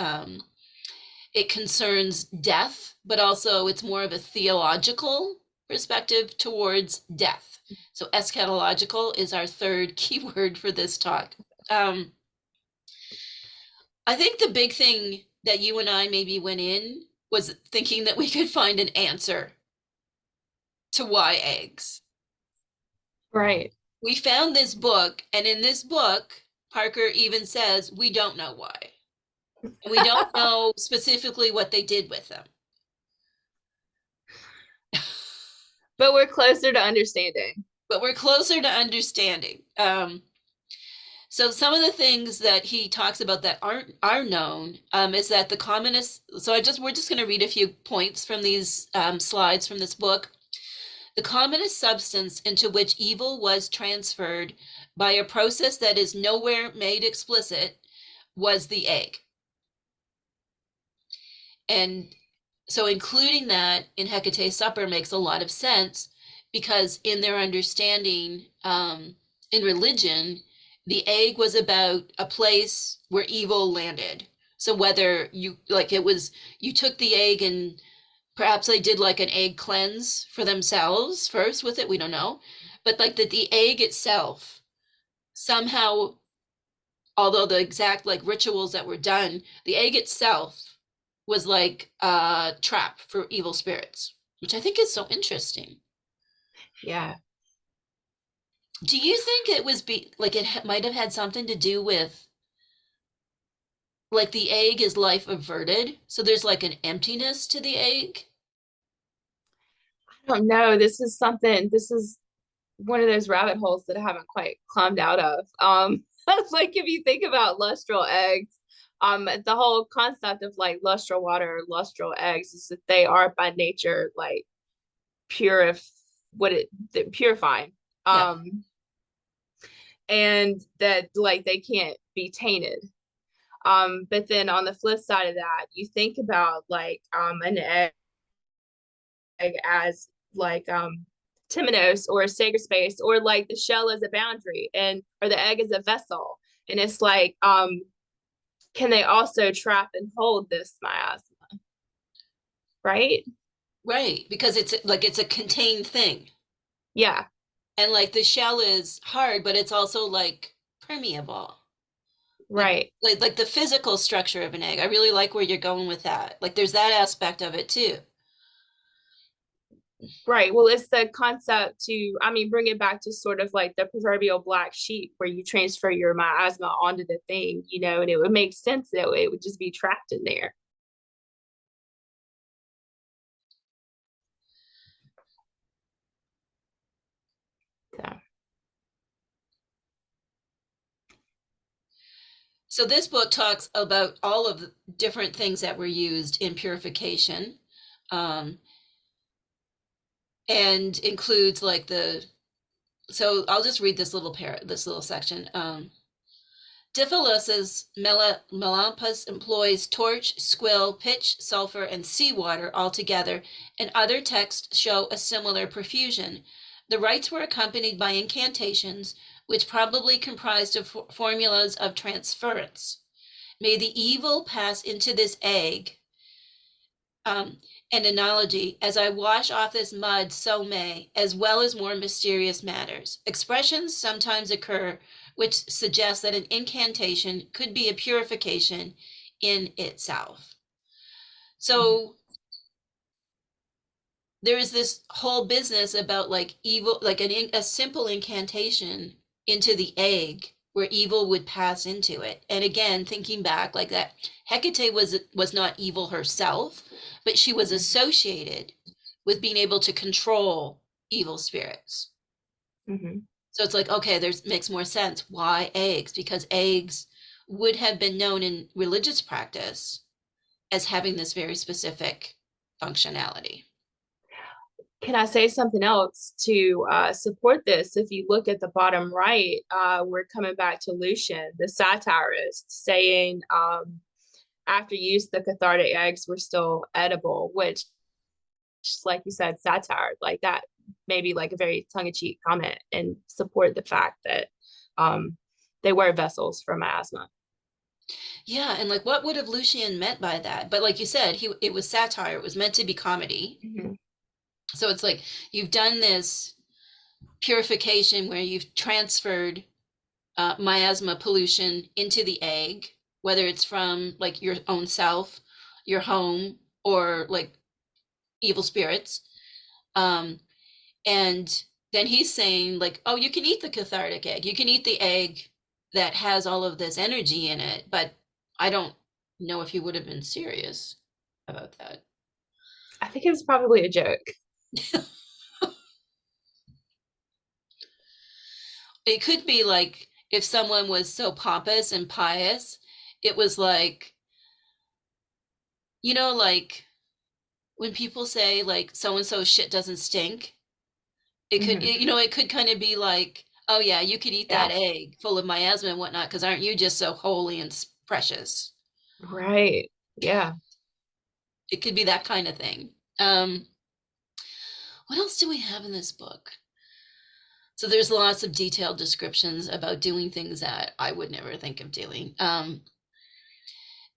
it concerns death, but also it's more of a theological perspective towards death. So eschatological is our third keyword for this talk. I think the big thing that you and I maybe went in was thinking that we could find an answer to why eggs. Right. We found this book, and in this book, Parker even says we don't know why. And we don't know specifically what they did with them. But we're closer to understanding. But we're closer to understanding. So some of the things that he talks about that are known is that the commonest. So we're just going to read a few points from these slides from this book. The commonest substance into which evil was transferred by a process that is nowhere made explicit was the egg. And so including that in Hecate's supper makes a lot of sense, because in their understanding, in religion, the egg was about a place where evil landed. So whether you took the egg and perhaps they did like an egg cleanse for themselves first with it, we don't know. But like that the egg itself somehow, although the exact like rituals that were done, the egg itself was like a trap for evil spirits, which I think is so interesting. Yeah. Do you think it was like it might have had something to do with like the egg is life averted, so there's like an emptiness to the egg? I don't know. This is one of those rabbit holes that I haven't quite climbed out of. Like if you think about lustral eggs, the whole concept of like lustral water, lustral eggs is that they are by nature like purif purifying. Yeah. And that like they can't be tainted. But then on the flip side of that, you think about like an egg as like temenos or a sacred space, or like the shell as a boundary and or the egg as a vessel. And it's like, can they also trap and hold this miasma? Right? Right, because it's a contained thing. Yeah. And like the shell is hard, but it's also like permeable. Like Right. like the physical structure of an egg. I really like where you're going with that. Like there's that aspect of it too. Right. Well, it's the concept to, I mean, bring it back to sort of like the proverbial black sheep where you transfer your miasma onto the thing, you know, and it would make sense that it would just be trapped in there. So, So this book talks about all of the different things that were used in purification, um, and includes like so I'll just read this little section. Diphilus melampus employs torch, squill, pitch, sulfur, and seawater all together, and other texts show a similar profusion. The rites were accompanied by incantations, which probably comprised of formulas of transference. May the evil pass into this egg. An analogy, as I wash off this mud, so may, as well as more mysterious matters. Expressions sometimes occur which suggest that an incantation could be a purification in itself. So there is this whole business about like evil, like a simple incantation into the egg where evil would pass into it. And again, thinking back like that, Hecate was not evil herself, but she was associated with being able to control evil spirits. mm-hmm. So it's like, okay, there's makes more sense. Why eggs? Because eggs would have been known in religious practice as having this very specific functionality. Can I say something else to support this? If you look at the bottom right, we're coming back to Lucian, the satirist, saying after use, the cathartic eggs were still edible, which, like you said, satire, like that, maybe like a very tongue-in-cheek comment and support the fact that they were vessels for miasma. Yeah, and like what would have Lucian meant by that? But like you said, it was satire. It was meant to be comedy. Mm-hmm. So it's like you've done this purification where you've transferred miasma pollution into the egg, whether it's from like your own self, your home, or like evil spirits. Um, and then he's saying like, oh, you can eat the cathartic egg. You can eat the egg that has all of this energy in it, but I don't know if he would have been serious about that. I think it was probably a joke. It could be like if someone was so pompous and pious, it was like, like when people say like so and so shit doesn't stink, Mm-hmm. it could kind of be like, oh yeah, you could eat that Yeah. egg full of miasma and whatnot, because aren't you just so holy and precious? Right. Yeah. It could be that kind of thing. Um, what else do we have in this book? So there's lots of detailed descriptions about doing things that I would never think of doing.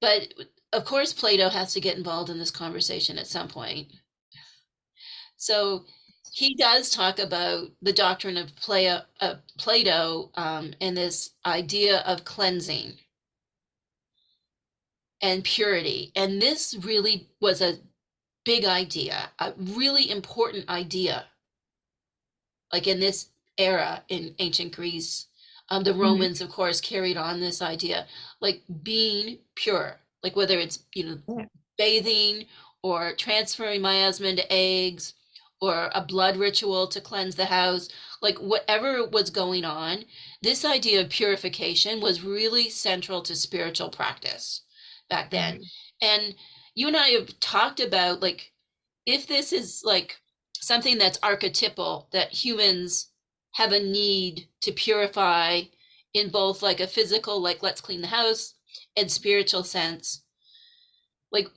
But of course, Plato has to get involved in this conversation at some point. So he does talk about the doctrine of Plato, and this idea of cleansing and purity. And this really was a big idea, a really important idea, like in this era in ancient Greece. The Mm-hmm. Romans, of course, carried on this idea, like being pure, like whether it's, Yeah. bathing or transferring miasma into eggs or a blood ritual to cleanse the house, like whatever was going on, this idea of purification was really central to spiritual practice back then. Mm-hmm. And you and I have talked about like if this is like something that's archetypal, that humans have a need to purify in both like a physical, like let's clean the house, and spiritual sense, like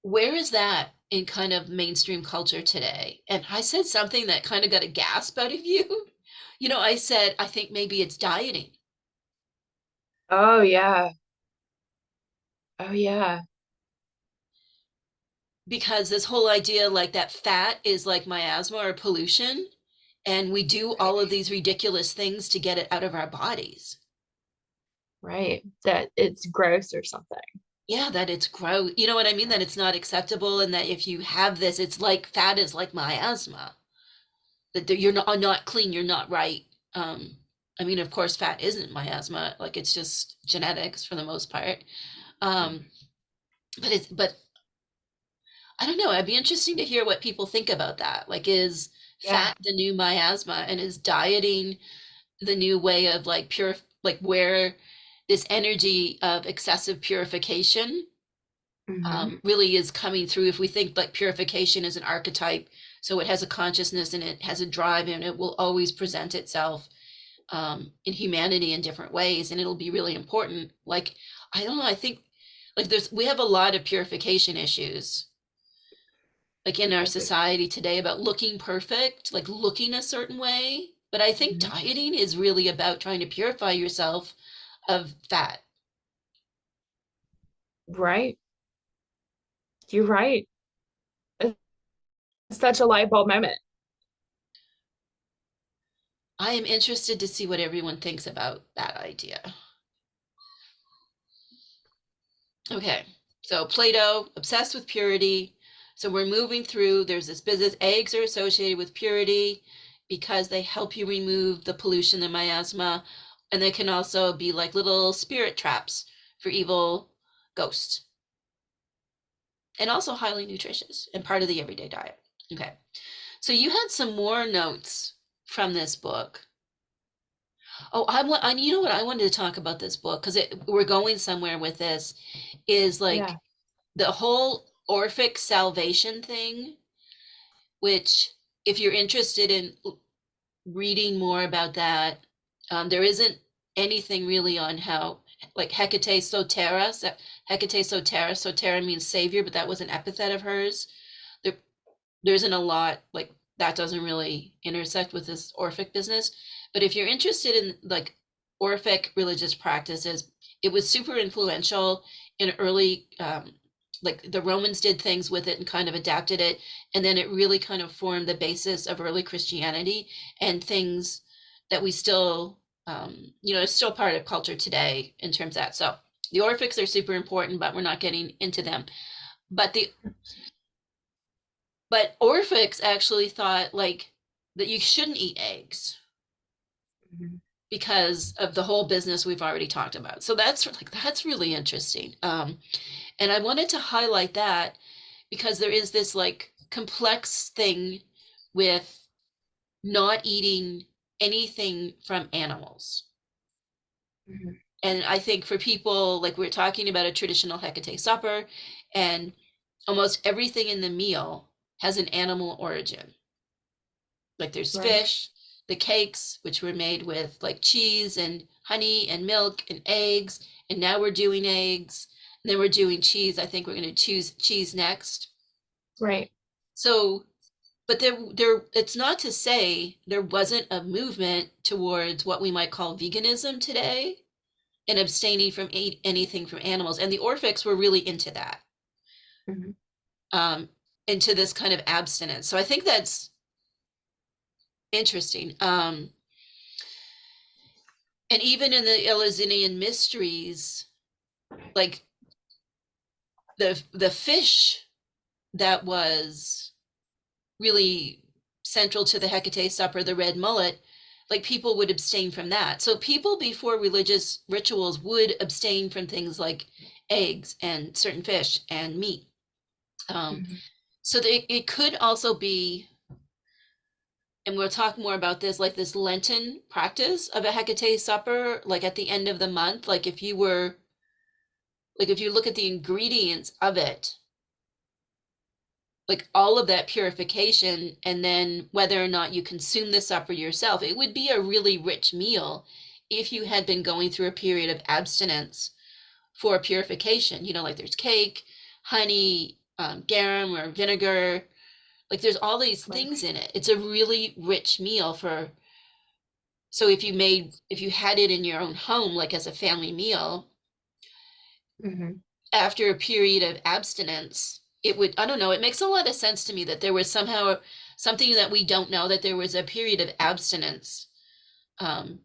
where is that in kind of mainstream culture today. And I said something that kind of got a gasp out of you. I said, I think maybe it's dieting. Oh yeah. Oh yeah. Because this whole idea like that fat is like miasma or pollution, and we do Right. all of these ridiculous things to get it out of our bodies. Right. That it's gross or something. Yeah, that it's gross. You know what I mean? That it's not acceptable, and that if you have this, it's like fat is like miasma. That you're not clean, you're not right. I mean, of course, fat isn't miasma. Like it's just genetics for the most part. Um, but I don't know. It'd be interesting to hear what people think about that. Like, is Yeah. fat the new miasma, and is dieting the new way of like like where this energy of excessive purification Hmm. really is coming through? If we think like purification is an archetype, so it has a consciousness and it has a drive and it will always present itself in humanity in different ways, and it'll be really important. Like, I don't know, I think like we have a lot of purification issues like in our I do. society today about looking perfect, like looking a certain way. But I think Hmm. dieting is really about trying to purify yourself of fat. Right. You're right. It's such a light bulb moment. I am interested to see what everyone thinks about that idea. Okay, so Plato, obsessed with purity. So we're moving through, there's this business. Eggs are associated with purity because they help you remove the pollution, the miasma, and they can also be like little spirit traps for evil ghosts, and also highly nutritious and part of the everyday diet. Okay, so you had some more notes from this book. Oh, you know what? I wanted to talk about this book because we're going somewhere with this. Is like Yeah. the whole Orphic salvation thing, which, if you're interested in reading more about that, there isn't anything really on how, like Hecate Sotera, Hecate Sotera, Sotera means savior, but that was an epithet of hers. There, there isn't a lot, like that doesn't really intersect with this Orphic business. But if you're interested in like Orphic religious practices, it was super influential in early, like the Romans did things with it and kind of adapted it. And then it really kind of formed the basis of early Christianity and things that we still, it's still part of culture today in terms of that. So the Orphics are super important, but we're not getting into them. But the but Orphics actually thought like that you shouldn't eat eggs Mhm. because of the whole business we've already talked about. So that's really interesting. And I wanted to highlight that because there is this like complex thing with not eating anything from animals. Mhm. And I think for people, like we're talking about a traditional Hecate supper, and almost everything in the meal has an animal origin. Like there's Right. fish, the cakes, which were made with like cheese and honey and milk and eggs. And now we're doing eggs. And then we're doing cheese. I think we're going to choose cheese next. Right. So, but it's not to say there wasn't a movement towards what we might call veganism today and abstaining from anything from animals. And the Orphics were really into that, Mhm. um, into this kind of abstinence. So I think that's interesting. And even in the Eleusinian mysteries, like the fish that was really central to the Hecate supper, the red mullet, like people would abstain from that. So people before religious rituals would abstain from things like eggs and certain fish and meat. Um, Mhm. so it could also be, and we'll talk more about this, like this Lenten practice of a Hecate supper, like at the end of the month, like if you look at the ingredients of it, like all of that purification, and then whether or not you consume the supper yourself, it would be a really rich meal if you had been going through a period of abstinence for purification. Like there's cake, honey, garum or vinegar. Like there's all these Right. things in it. It's a really rich meal for, so if you had it in your own home, like as a family meal, Mm-hmm. after a period of abstinence, it would, I don't know, it makes a lot of sense to me that there was somehow something that we don't know, that there was a period of abstinence um,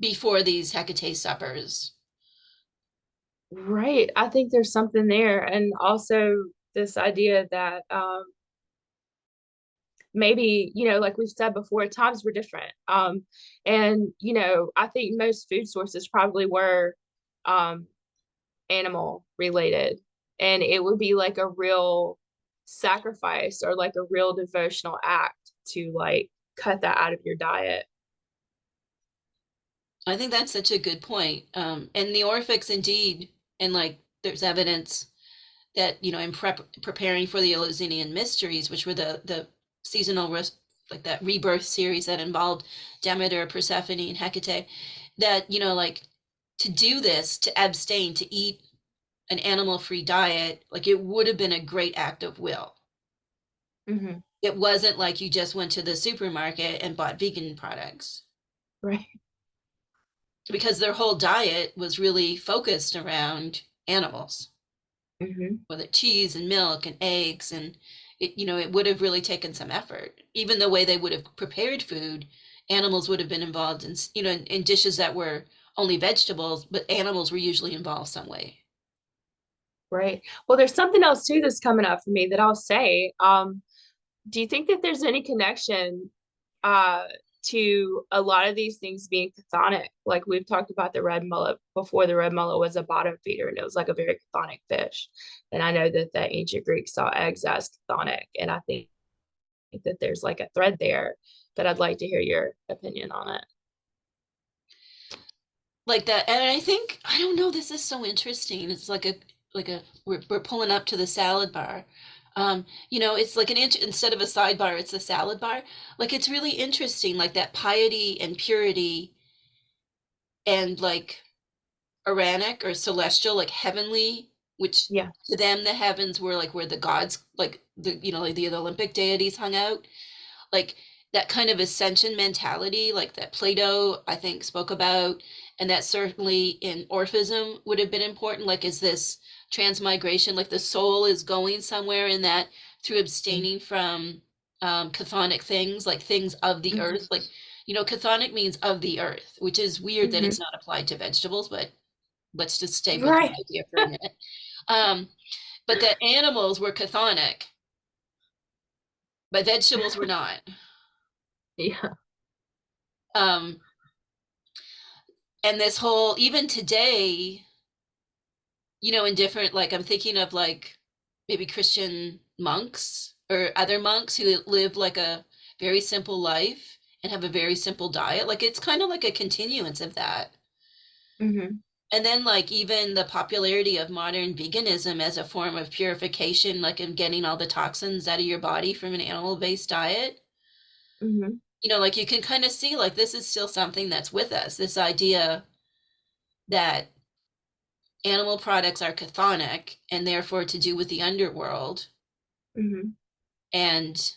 before these Hecate suppers. Right. I think there's something there. And also this idea that maybe, like we've said before, times were different. And, I think most food sources probably were um, animal related. And it would be like a real sacrifice or like a real devotional act to like cut that out of your diet. I think that's such a good point. And the Orphics, indeed, and like there's evidence that, in preparing for the Eleusinian Mysteries, which were the seasonal like that rebirth series that involved Demeter, Persephone, and Hecate, that, like to do this, to abstain, to eat an animal-free diet, like it would have been a great act of will. Mm-hmm. It wasn't like you just went to the supermarket and bought vegan products, Right. because their whole diet was really focused around animals, Mm-hmm. whether cheese and milk and eggs, and it would have really taken some effort. Even the way they would have prepared food, animals would have been involved in, in dishes that were only vegetables, but animals were usually involved some way. Right. Well, there's something else too that's coming up for me that I'll say. Do you think that there's any connection uh to a lot of these things being chthonic? Like we've talked about the red mullet before. The red mullet was a bottom feeder and it was like a very chthonic fish. And I know that the ancient Greeks saw eggs as chthonic. And I think that there's like a thread there that I'd like to hear your opinion on it. Like that. And I think, I don't know, this is so interesting. It's like a we're pulling up to the salad bar. It's like an inch instead of a sidebar, it's a salad bar. Like it's really interesting, like that piety and purity and like Uranic or celestial, like heavenly, which Yeah. to them the heavens were like where the gods, like like the Olympic deities hung out. Like that kind of ascension mentality, like that Plato, I think, spoke about, and that certainly in Orphism would have been important. Like, is this transmigration, like the soul is going somewhere, in that through abstaining from chthonic things, like things of the Mm-hmm. earth. Like, chthonic means of the earth, which is weird that Mm-hmm. it's not applied to vegetables, but let's just stay with that Right. idea for a minute. Um, but that animals were chthonic, but vegetables were not. Yeah. Um, and this whole, even today, in different, like I'm thinking of like maybe Christian monks or other monks who live like a very simple life and have a very simple diet. Like it's kind of like a continuance of that. Mm-hmm. And then like even the popularity of modern veganism as a form of purification, like in getting all the toxins out of your body from an animal-based diet. Mm-hmm. Like you can kind of see like this is still something that's with us. This idea that animal products are chthonic and therefore to do with the underworld, Mm-hmm. and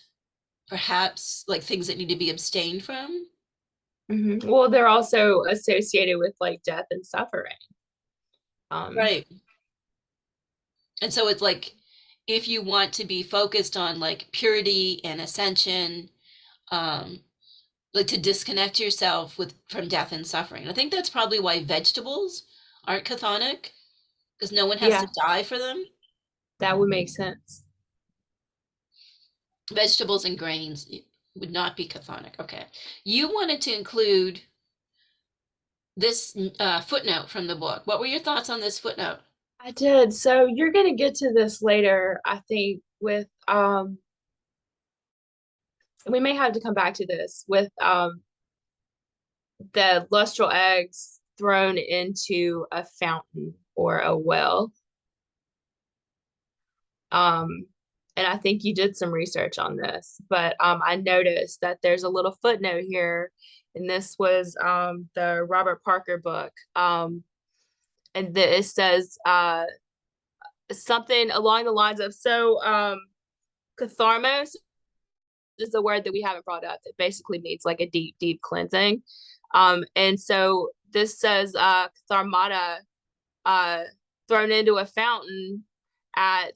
perhaps like things that need to be abstained from. Mm-hmm. Well, they're also associated with like death and suffering. Um, Right. And so it's like if you want to be focused on like purity and ascension, um, like to disconnect yourself with from death and suffering. I think that's probably why vegetables aren't chthonic, because no one has to yeah, die for them. that would make sense. Vegetables and grains would not be chthonic. Okay. You wanted to include this footnote from the book. What were your thoughts on this footnote? I did. So you're gonna get to this later, I think, with we may have to come back to this with the lustral eggs thrown into a fountain or a well. Um, and I think you did some research on this, but I noticed that there's a little footnote here, and this was the Robert Parker book. And it says something along the lines of, catharmos is a word that we haven't brought up that basically means like a deep, deep cleansing. And so this says catharmata, uh, thrown into a fountain at,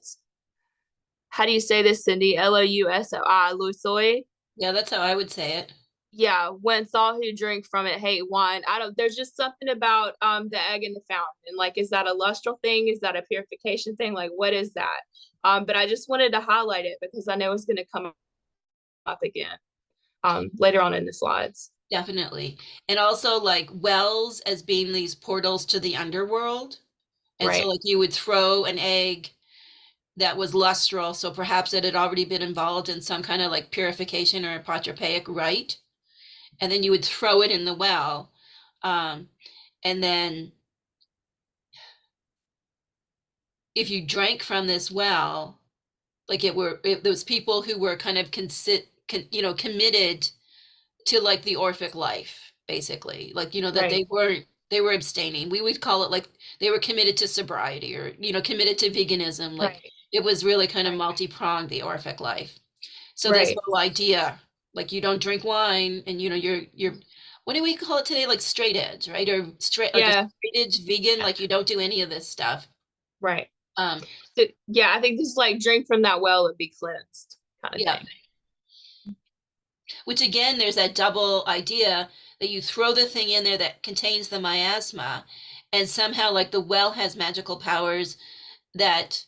how do you say this, Cindy? Lousoi, Lusoi. Yeah, that's how I would say it. Yeah, whence all who drink from it hate wine. I don't, there's just something about the egg in the fountain. And like, is that a lustral thing? Is that a purification thing? Like, what is that? But I just wanted to highlight it because I know it's going to come up again later on in the slides. Definitely. And also like wells as being these portals to the underworld. And so Right. like you would throw an egg that was lustral, so perhaps it had already been involved in some kind of like purification or apotropaic rite, and then you would throw it in the well, and then if you drank from this well, like those people who were kind of committed to like the Orphic life, basically, like that Right. they were abstaining. We would call it like they were committed to sobriety or committed to veganism. Like Right. it was really kind of Right. multi-pronged, the Orphic life. So this Right. whole idea, like you don't drink wine, and you're what do we call it today? Like straight edge, right? Or straight like a Yeah. straight edge vegan, like you don't do any of this stuff. Right. Um, So, yeah, I think this is like drink from that well and be cleansed kind of yeah. thing. Which again, there's that double idea that you throw the thing in there that contains the miasma, and somehow like the well has magical powers that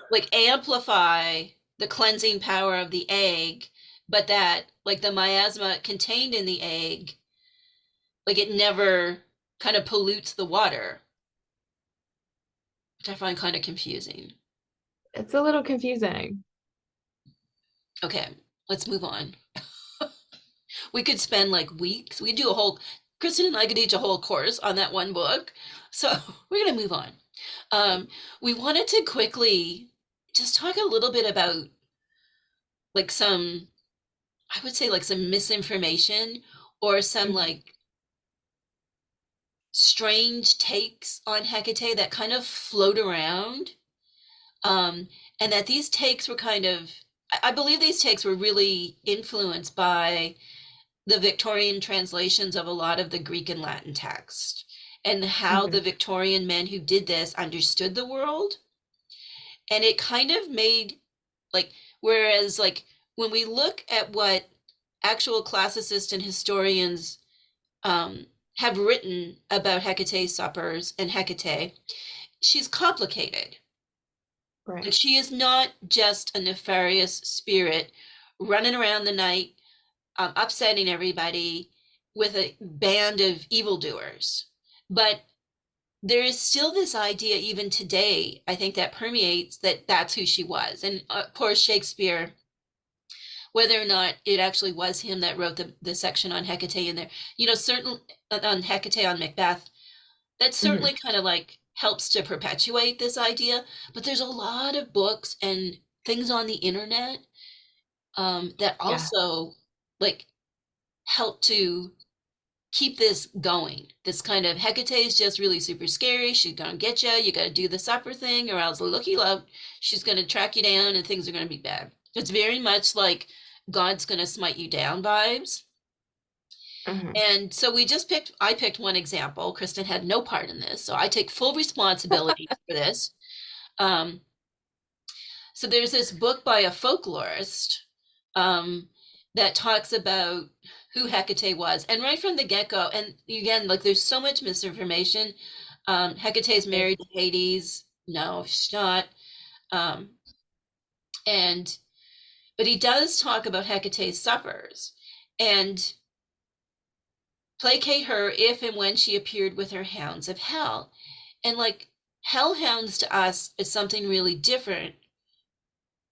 like amplify the cleansing power of the egg, but that like the miasma contained in the egg, like it never kind of pollutes the water, which I find kind of confusing. It's a little confusing. Okay, let's move on. We could spend like weeks. We do a whole, Kristen and I could teach a whole course on that one book. So we're going to move on. We wanted to quickly just talk a little bit about like some, I would say like some misinformation or some Mhm. like strange takes on Hecate that kind of float around. Um, and that these takes were kind of, I believe these takes were really influenced by the Victorian translations of a lot of the Greek and Latin text and how the Mhm. Victorian men who did this understood the world. And it kind of made like, whereas like when we look at what actual classicists and historians um, have written about Hecate's suppers and Hecate, she's complicated. Like Right. she is not just a nefarious spirit running around the night, upsetting everybody with a band of evildoers. But there is still this idea, even today, I think that permeates that that's who she was. And poor Shakespeare, whether or not it actually was him that wrote the section on Hecate in there, certain on Hecate on Macbeth, that Mhm. certainly kind of like helps to perpetuate this idea. But there's a lot of books and things on the internet that Yeah. also like help to keep this going. This kind of Hecate is just really super scary. She's gonna get you. You got to do the supper thing, or else looky look, she's gonna track you down, and things are gonna be bad. It's very much like God's gonna smite you down vibes. Mhm. And so I picked one example. Kristen had no part in this, so I take full responsibility for this. Um, so there's this book by a folklorist um, that talks about who Hecate was, and right from the get-go, and again, like there's so much misinformation. Hecate's Right. married to Hades. No, she's not. Um, and but he does talk about Hecate's suppers and placate her if and when she appeared with her hounds of hell. And like hellhounds to us is something really different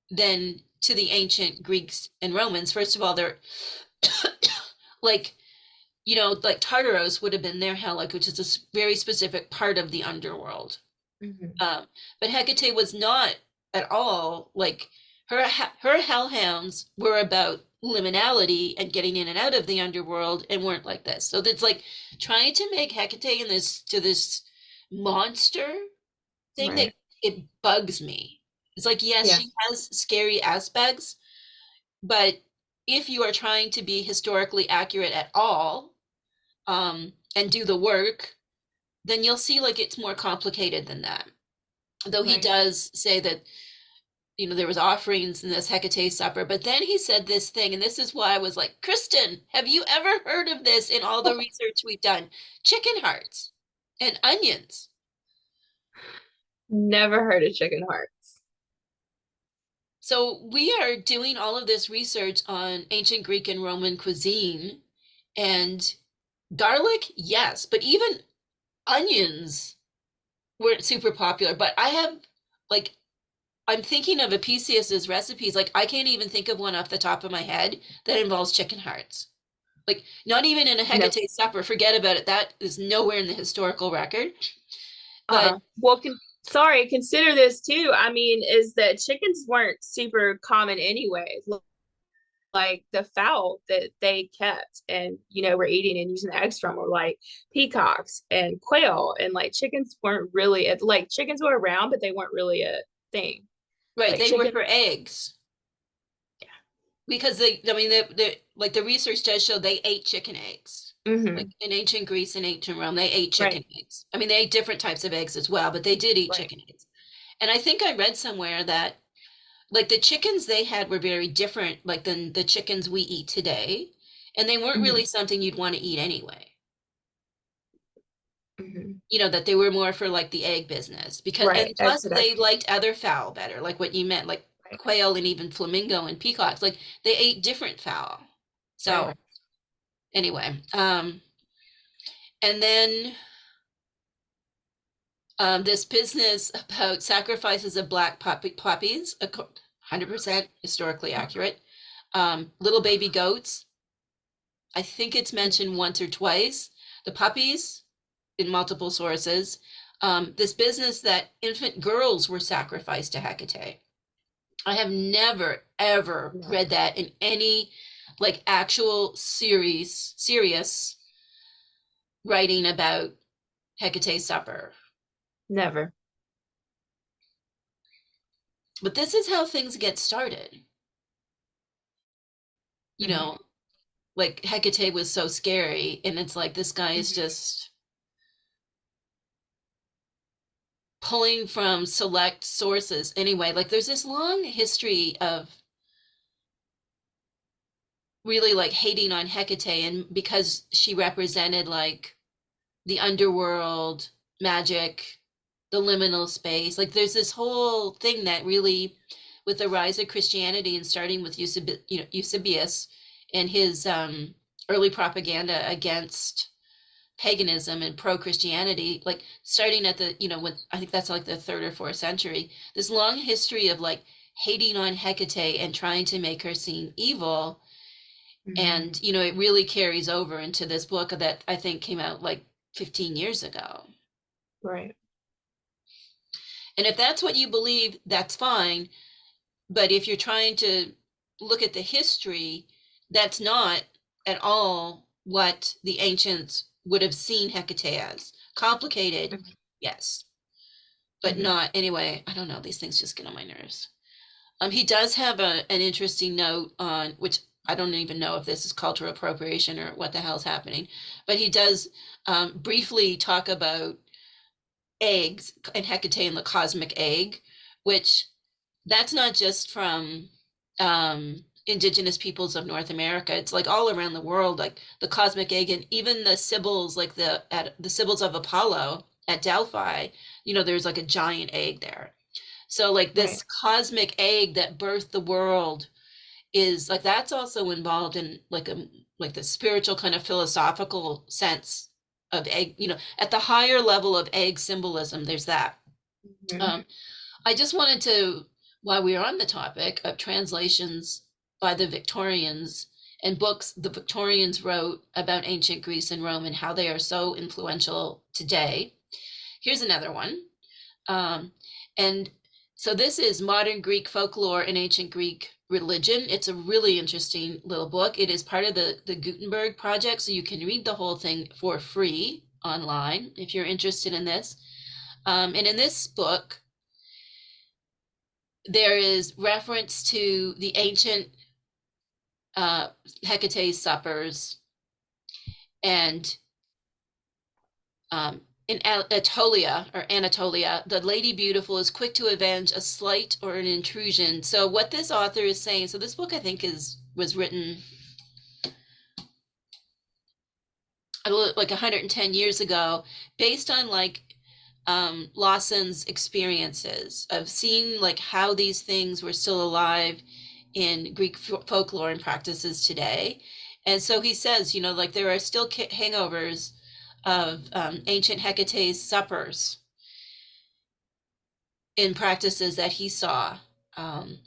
than to the ancient Greeks and Romans. First of all, they're like, like Tartaros would have been their hell, like, which is a very specific part of the underworld. Mhm. But Hecate was not at all like her hellhounds were about liminality and getting in and out of the underworld and weren't like this. So it's like trying to make Hecate in this to this monster thing that Right. it bugs me. It's like, yes, Yeah. she has scary aspects, but if you are trying to be historically accurate at all, and do the work, then you'll see like it's more complicated than that. Though he Right. does say that, there was offerings in this Hecate supper, but then he said this thing, and this is why I was like, Kristen, have you ever heard of this in all the research we've done? Chicken hearts and onions. Never heard of chicken hearts. So we are doing all of this research on ancient Greek and Roman cuisine, and garlic, yes, but even onions weren't super popular. But I have, like, I'm thinking of Apicius's recipes. Like, I can't even think of one off the top of my head that involves chicken hearts. Like, not even in a No. Hecate supper. Forget about it. That is nowhere in the historical record. But Well, sorry, consider this too. I mean, is that chickens weren't super common anyways. Like the fowl that they kept and were eating and using the eggs from were like peacocks and quail, and like chickens weren't really like chickens were around, but they weren't really a thing. right, Like they were chicken, for eggs because like the research does show they ate chicken eggs. Like hmm in ancient Greece and ancient Rome, they ate chicken right, eggs. I mean, they ate different types of eggs as well, but they did eat right. chicken eggs. And I think I read somewhere that like the chickens they had were very different like than the chickens we eat today, and they weren't hmm really something you'd want to eat anyway. hmm That they were more for like the egg business, because Right, and egg plus they production. liked other fowl better, like what you meant, like Right, quail and even flamingo and peacocks, like they ate different fowl. right, So anyway, and then this business about sacrifices of black puppies, 100% historically accurate. Little baby goats, I think it's mentioned once or twice. The puppies in multiple sources. This business that infant girls were sacrificed to Hecate. I have never ever no, read that in any like actual serious writing about Hecate's supper. never. But this is how things get started. You hmm know, like Hecate was so scary, and it's like this guy is hmm just pulling from select sources. Anyway, like there's this long history of really like hating on Hecate, and because she represented like the underworld, magic, the liminal space. Like there's this whole thing that really, with the rise of Christianity and starting with Eusebius and his early propaganda against paganism and pro-Christianity, like starting at the, when I think that's like the third or fourth century, this long history of like hating on Hecate and trying to make her seem evil. hmm And, it really carries over into this book that I think came out like 15 years ago. Right. And if that's what you believe, that's fine. But if you're trying to look at the history, that's not at all what the ancients would have seen Hecate as. Complicated, yes, but hmm not anyway. I don't know. These things just get on my nerves. He does have an interesting note on which I don't even know if this is cultural appropriation or what the hell's happening, but he does briefly talk about eggs and Hecate and the cosmic egg, which that's not just from indigenous peoples of North America. It's like all around the world, like the cosmic egg, and even the Sibyls, like the Sibyls of Apollo at Delphi. There's like a giant egg there. So like Right. this cosmic egg that birthed the world is like that's also involved in like the spiritual kind of philosophical sense of egg. At the higher level of egg symbolism, there's that. hmm Um, I just wanted to, while we are on the topic of translations by the Victorians and books the Victorians wrote about ancient Greece and Rome and how they are so influential today. Here's another one. And so this is Modern Greek Folklore and Ancient Greek Religion. It's a really interesting little book. It is part of the Gutenberg project, so you can read the whole thing for free online if you're interested in this. And in this book, there is reference to the ancient Hecate suppers, and in Anatolia, the Lady Beautiful is quick to avenge a slight or an intrusion. So what this author is saying, so this book I think was written like 110 years ago, based on like Lawson's experiences of seeing like how these things were still alive in Greek folklore and practices today. And so he says, like there are still hangovers of ancient Hecate suppers in practices that he saw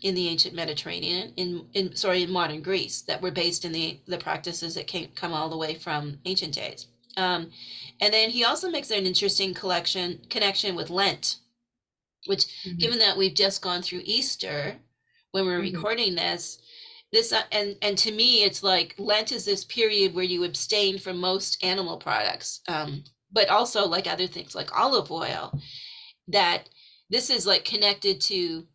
in the ancient Mediterranean, in modern Greece, that were based in the practices that come all the way from ancient days. And then he also makes an interesting connection with Lent, which, given that we've just gone through Easter when we're recording this, and to me, it's like Lent is this period where you abstain from most animal products, but also like other things like olive oil, that this is like connected to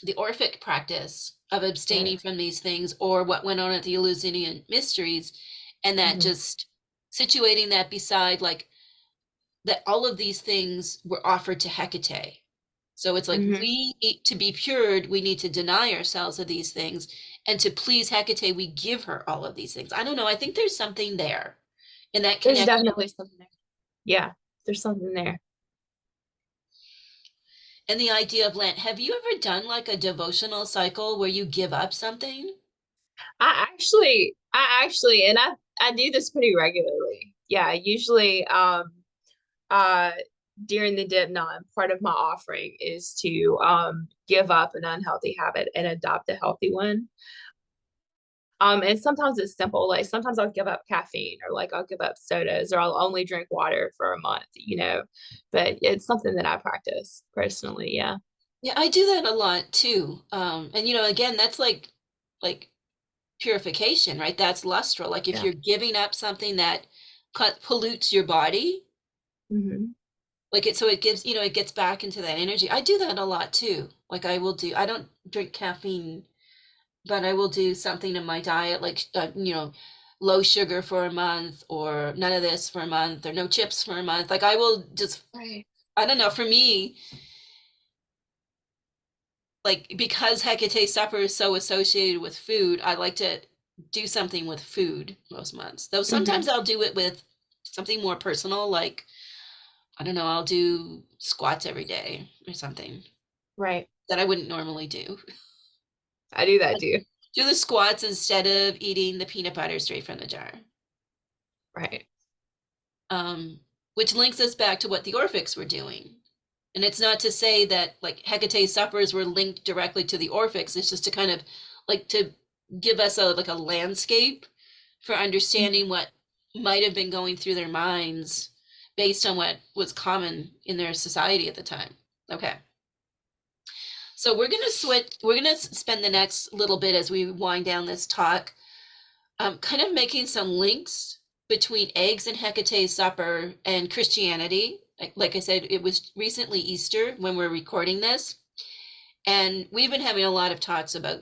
the Orphic practice of abstaining from these things, or what went on at the Eleusinian mysteries, and that just situating that beside like that all of these things were offered to Hecate. So it's like to be pured, we need to deny ourselves of these things, and to please Hecate, we give her all of these things. I don't know. I think there's something there in that connection. There's definitely something there. Yeah, there's something there. And the idea of Lent. Have you ever done like a devotional cycle where you give up something? I actually, and I do this pretty regularly. Yeah, usually, uh, during the Deipnon, part of my offering is to give up an unhealthy habit and adopt a healthy one. And sometimes it's simple. Like sometimes I'll give up caffeine, or like I'll give up sodas, or I'll only drink water for a month. But it's something that I practice personally. Yeah. Yeah, I do that a lot too. And again, that's like purification, right? That's lustral. Like if Yeah. you're giving up something that pollutes your body, like so it gives, it gets back into that energy. I do that a lot too. Like I don't drink caffeine, but I will do something in my diet, like, low sugar for a month, or none of this for a month, or no chips for a month. Like I will just, Right. I don't know, for me, like because Hecate supper is so associated with food, I like to do something with food most months. Though sometimes I'll do it with something more personal, like I don't know, I'll do squats every day or something Right. that I wouldn't normally do. I do that too. Do the squats instead of eating the peanut butter straight from the jar. Right. Which links us back to what the Orphics were doing. And it's not to say that like Hecate suppers were linked directly to the Orphics. It's just to kind of like to give us a landscape for understanding what might have been going through their minds based on what was common in their society at the time. Okay. So we're gonna spend the next little bit as we wind down this talk, kind of making some links between eggs and Hecate's supper and Christianity. Like I said, it was recently Easter when we're recording this, and we've been having a lot of talks about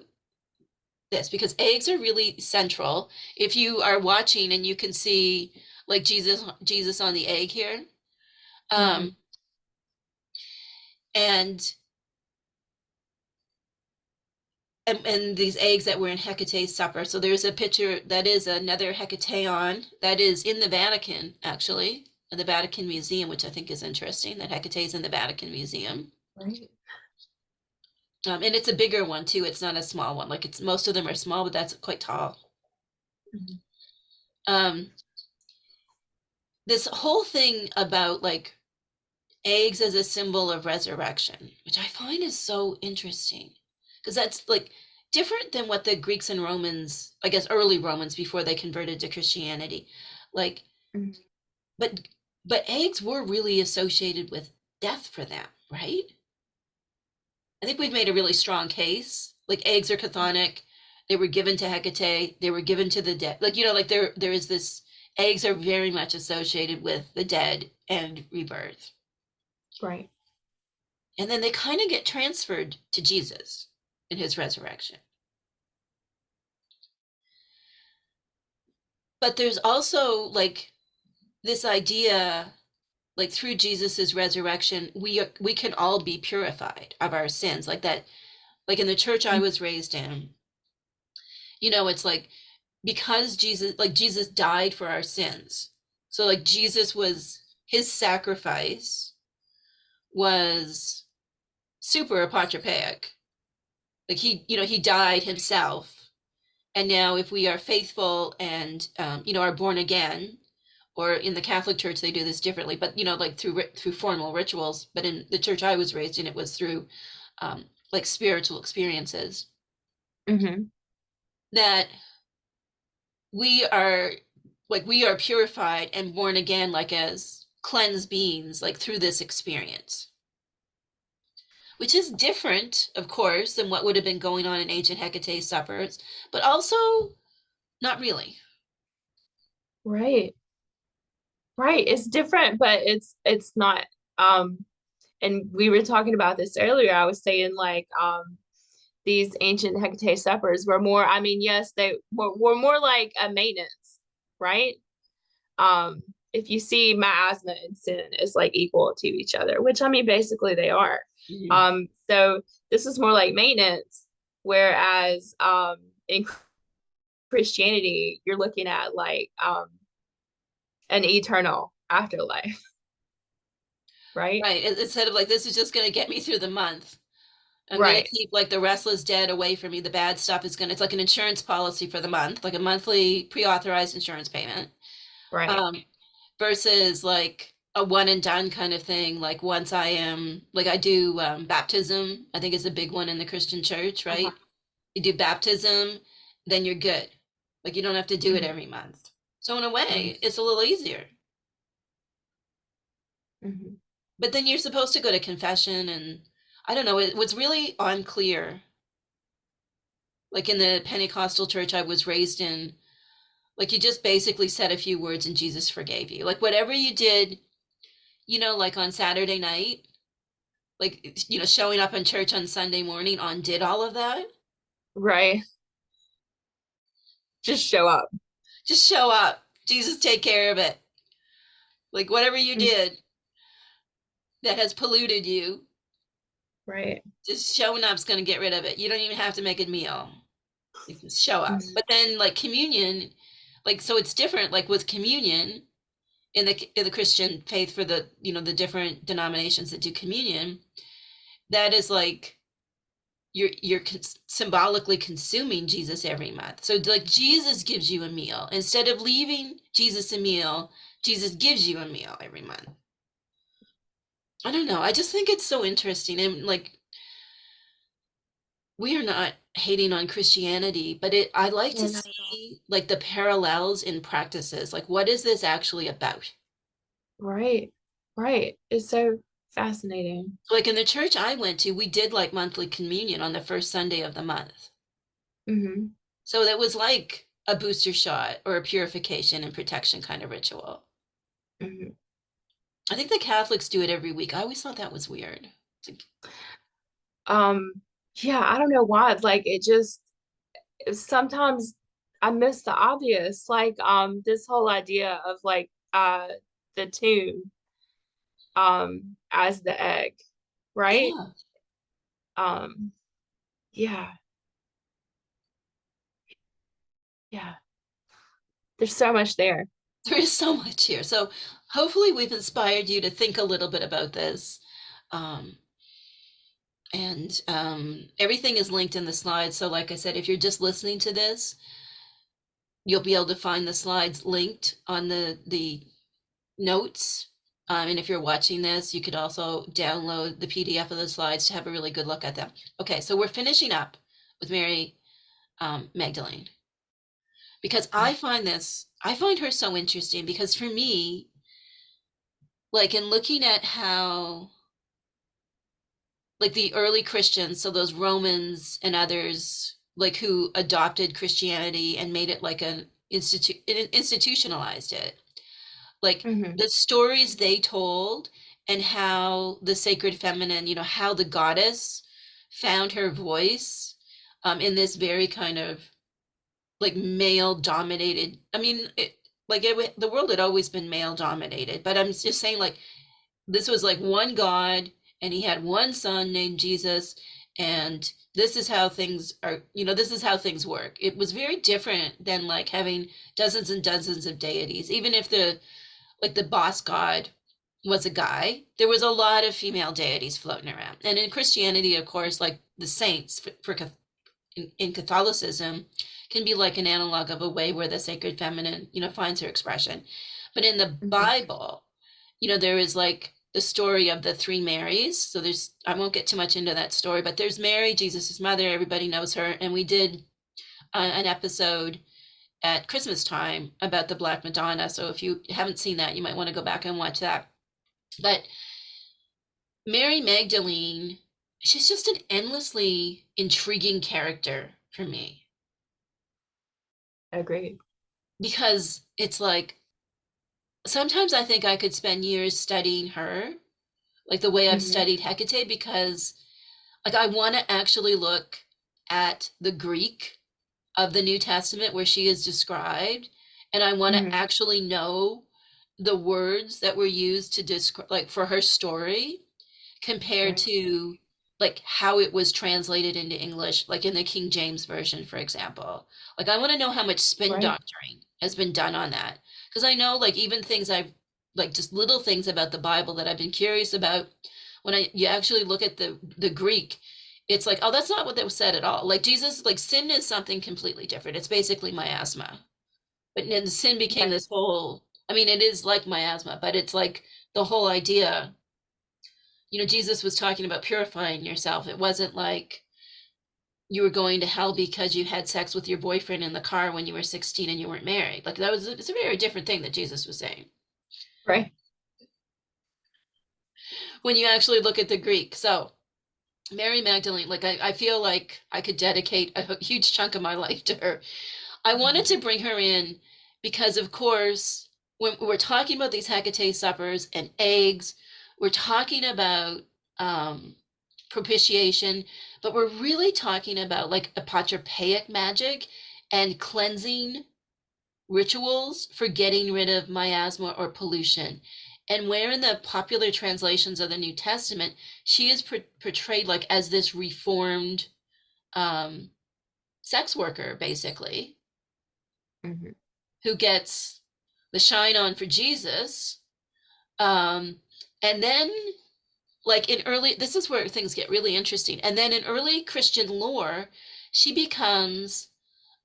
this because eggs are really central. If you are watching and you can see like Jesus on the egg here, and and these eggs that were in Hecate's supper. So there's a picture that is another Hecateon that is in the Vatican, actually, the Vatican Museum, which I think is interesting, that Hecate's in the Vatican Museum. Right. And it's a bigger one too. It's not a small one. Like most of them are small, but that's quite tall. This whole thing about like eggs as a symbol of resurrection, which I find is so interesting, because that's like different than what the Greeks and Romans, I guess early Romans before they converted to Christianity, like, but eggs were really associated with death for them, right? I think we've made a really strong case. Like eggs are chthonic. They were given to Hecate. They were given to the dead. Like, like there is this, eggs are very much associated with the dead and rebirth. Right. and then they kind of get transferred to Jesus in his resurrection. But there's also like this idea, like through Jesus's resurrection, we can all be purified of our sins, like that. Like in the church I was raised in, it's like because Jesus died for our sins. So like Jesus was, his sacrifice was super apotropaic. Like he died himself. And now if we are faithful and, are born again, or in the Catholic Church, they do this differently, but, like through formal rituals, but in the church I was raised in, it was through like spiritual experiences, Mm-hmm. that we are purified and born again, like as cleansed beings, like through this experience, which is different, of course, than what would have been going on in ancient Hecate suppers, but also not really. Right. Right. It's different, but it's not. Um, and we were talking about this earlier. I was saying like these ancient Hecate suppers were more, I mean, yes, they were more like a maintenance, right? If you see miasma and sin as like equal to each other, which I mean basically they are. Mhm. So this is more like maintenance, whereas in Christianity, you're looking at like an eternal afterlife, right? Right. Instead of like, this is just going to get me through the month. I'm going to Right, keep like the restless dead away from me. The bad stuff is it's like an insurance policy for the month, like a monthly pre-authorized insurance payment. right. Um, versus like a one and done kind of thing. Like once I am, like I do baptism, I think is a big one in the Christian church, Uh-huh. right? You do baptism, then you're good. Like you don't have to do it Mhm, every month. So in a mhm, way, it's a little easier. mhm. But then you're supposed to go to confession, and I don't know, it was really unclear. Like in the Pentecostal church I was raised in, like you just basically said a few words and Jesus forgave you. Like whatever you did, like on Saturday night, like showing up in church on Sunday morning on did all of that. Right. Just show up. Just show up. Jesus take care of it. Like whatever you Mhm. did that has polluted you, Right. just showing up's going to get rid of it. You don't even have to make a meal. You can show up. Mhm. But then like communion, like so it's different like with communion in the Christian faith, for the different denominations that do communion, that is like you're symbolically consuming Jesus every month. So like Jesus gives you a meal. Instead of leaving Jesus a meal, Jesus gives you a meal every month. I don't know. I just think it's so interesting. And like we are not hating on Christianity, but I like Yeah, to not at all. see like the parallels in practices. Like what is this actually about? Right. Right. It's so fascinating. Like in the church I went to, we did like monthly communion on the first Sunday of the month. Hmm. So that was like a booster shot or a purification and protection kind of ritual. Hmm. I think the Catholics do it every week. I always thought that was weird. It's like, Um, yeah, I don't know why. Like it just sometimes I miss the obvious. Like this whole idea of like the tomb as the egg, right? yeah, Um, yeah, yeah. There's so much there. there is so much here. So hopefully we've inspired you to think a little bit about this. Um, and everything is linked in the slides. So like I said, if you're just listening to this, you'll be able to find the slides linked on the notes. And if you're watching this, you could also download the PDF of the slides to have a really good look at them. Okay, so we're finishing up with Mary Magdalene, because I find her so interesting, because for me, like in looking at how like the early Christians, so those Romans and others, like who adopted Christianity and made it like institutionalized it, like Hmm. the stories they told and how the sacred feminine, how the goddess found her voice in this very kind of like male dominated. I mean, the world had always been male dominated, but I'm just saying, like, this was like one God, and he had one son named Jesus, and this is how things are, this is how things work. It was very different than like having dozens and dozens of deities. Even if the boss god was a guy, there was a lot of female deities floating around. And in Christianity, of course, like the saints in Catholicism can be like an analog of a way where the sacred feminine, finds her expression. But in the Mhm. Bible, there is like the story of the three Marys. So I won't get too much into that story, but there's Mary, Jesus's mother. Everybody knows her. And we did an episode at Christmas time about the Black Madonna. So if you haven't seen that, you might want to go back and watch that. But Mary Magdalene, she's just an endlessly intriguing character for me, Agreed. because it's like sometimes I think I could spend years studying her, like the way I've Hmm. studied Hecate, because like I want to actually look at the Greek of the New Testament where she is described, and I want to Hmm. actually know the words that were used to describe, like, for her story, compared Right. to like how it was translated into English, like in the King James version, for example. Like I want to know how much spin Right. doctoring has been done on that. Because I know, like, even things I've like just little things about the Bible that I've been curious about, when you actually look at the Greek, it's like, oh, that's not what that was said at all. Like Jesus, like sin is something completely different. It's basically miasma. But then sin became this Yes. whole, I mean, it is like miasma, but it's like the whole idea, Jesus was talking about purifying yourself. It wasn't like you were going to hell because you had sex with your boyfriend in the car when you were 16 and you weren't married. Like it's a very different thing that Jesus was saying. Right. When you actually look at the Greek. So Mary Magdalene, like I feel like I could dedicate a huge chunk of my life to her. I wanted Hmm. to bring her in because, of course, when we're talking about these Hecate suppers and eggs, we're talking about um, propitiation, but we're really talking about like apotropaic magic and cleansing rituals for getting rid of miasma or pollution. And where in the popular translations of the New Testament, she is portrayed like as this reformed um, sex worker, basically, Hmm. who gets the shine on for Jesus. Um, and then, like in early, this is where things get really interesting. And then in early Christian lore, she becomes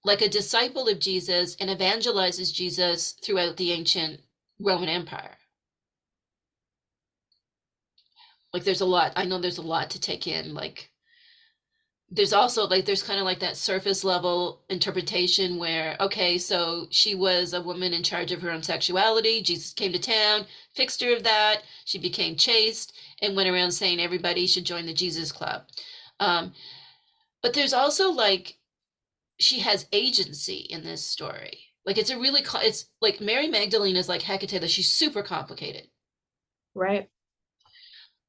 like a disciple of Jesus and evangelizes Jesus throughout the ancient Roman Empire. Like there's a lot, I know there's a lot to take in. Like there's also like there's kind of like that surface level interpretation where, okay, so she was a woman in charge of her own sexuality. Jesus came to town, fixed her of that. She became chaste and went around saying everybody should join the Jesus Club. Um, but there's also like she has agency in this story. Like it's a really it's like Mary Magdalene is like Hecate, that she's super complicated. Right.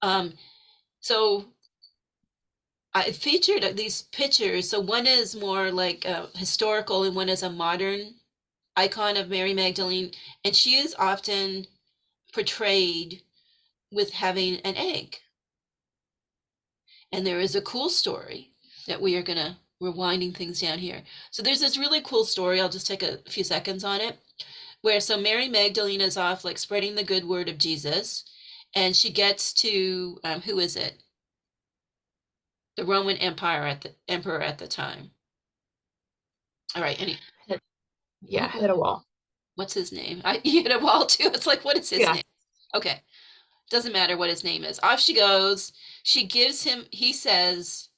Um, so I featured these pictures. So one is more like historical, and one is a modern icon of Mary Magdalene, and she is often portrayed with having an egg. And there is a cool story that we're winding things down here. So there's this really cool story. I'll just take a few seconds on it. Where so Mary Magdalene is off like spreading the good word of Jesus, and she gets to who is it? The Roman Empire at the emperor at the time. All right, Hit, yeah. Hit a wall. what's his name? He hit a wall too. It's like, what is his Yeah. name? Okay, doesn't matter what his name is. Off she goes. She gives him. He says,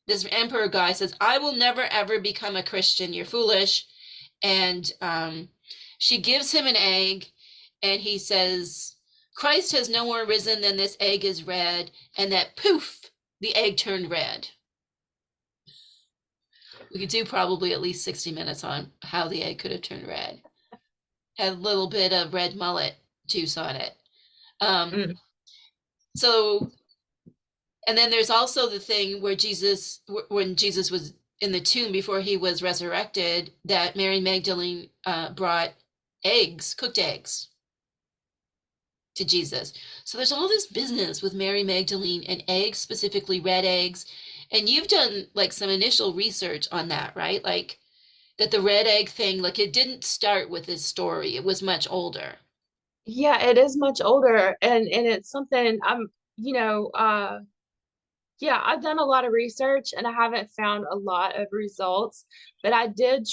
this emperor guy says, "I will never ever become a Christian. You're foolish." And she gives him an egg, and he says, "Christ has no more risen than this egg is red," and that poof, the egg turned red. We could do probably at least 60 minutes on how the egg could have turned red. Had a little bit of red mullet juice on it. Um, Mm. So, and then there's also the thing where when Jesus was in the tomb before he was resurrected, that Mary Magdalene brought eggs, cooked eggs, to Jesus. So there's all this business with Mary Magdalene and eggs, specifically red eggs. And you've done like some initial research on that, right? Like that the red egg thing, like it didn't start with this story, it was much older. Yeah, it is much older, and it's something I'm, you know, yeah, I've done a lot of research and I haven't found a lot of results, but I did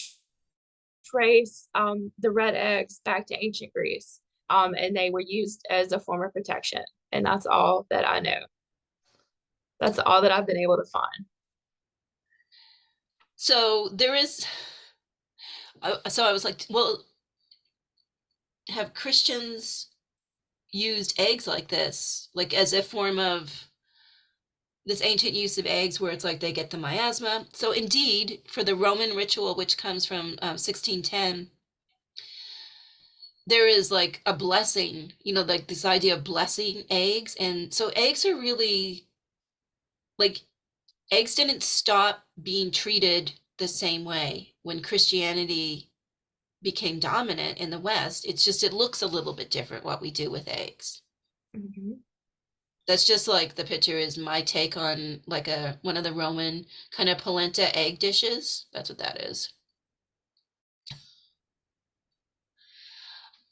trace the red eggs back to ancient Greece. And they were used as a form of protection. And that's all that I know. That's all that I've been able to find. So there is, so I was like, well, have Christians used eggs like this, like as a form of this ancient use of eggs where it's like they get the miasma? So indeed, for the Roman ritual, which comes from 1610, there is like a blessing, like this idea of blessing eggs. And so eggs are really like, eggs didn't stop being treated the same way when Christianity became dominant in the West. It's just, it looks a little bit different what we do with eggs. Mhm. That's just like the picture is my take on like one of the Roman kind of polenta egg dishes. That's what that is.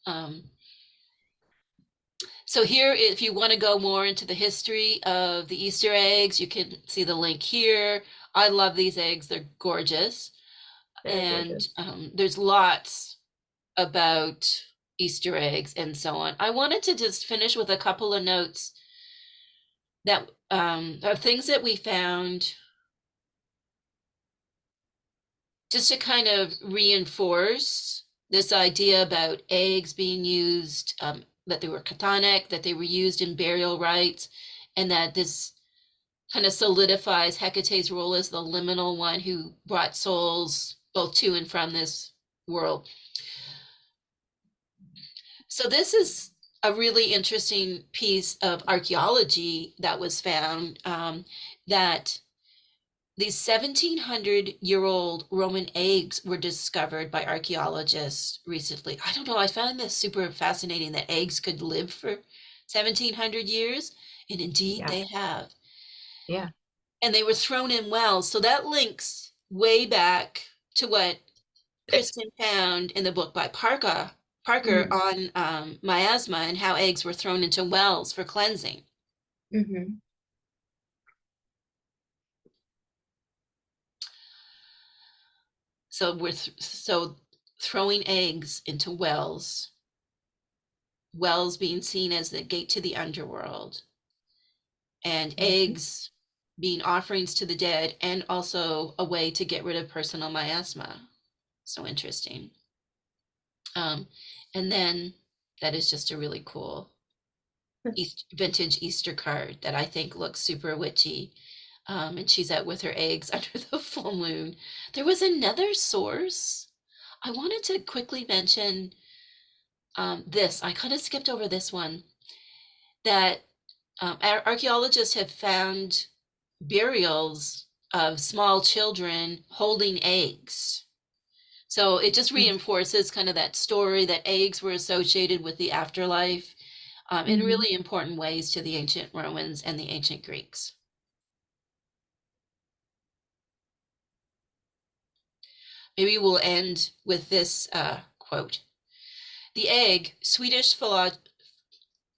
Um, So here, if you want to go more into the history of the Easter eggs, you can see the link here. I love these eggs. They're gorgeous. Very And gorgeous. there's lots about Easter eggs and so on. I wanted to just finish with a couple of notes that are things that we found just to kind of reinforce this idea about eggs being used, that they were chthonic, that they were used in burial rites, and that this kind of solidifies Hecate's role as the liminal one who brought souls both to and from this world. So this is a really interesting piece of archaeology that was found, that these 1700-year-old Roman eggs were discovered by archaeologists recently. I don't know, I found this super fascinating that eggs could live for 1700 years, and indeed Yeah. they have. Yeah. And they were thrown in wells. So that links way back to what Kristen found in the book by Parker Mm-hmm. on miasma and how eggs were thrown into wells for cleansing. Mm-hmm. So throwing eggs into wells being seen as the gate to the underworld, and Mm-hmm. eggs being offerings to the dead and also a way to get rid of personal miasma. So interesting. Um, and then that is just a really cool vintage Easter card that I think looks super witchy. And she's out with her eggs under the full moon. There was another source. I wanted to quickly mention this. I kind of skipped over this one, that archaeologists have found burials of small children holding eggs. So it just reinforces kind of that story that eggs were associated with the afterlife in Mm-hmm. really important ways to the ancient Romans and the ancient Greeks. Maybe we'll end with this quote. The egg, Swedish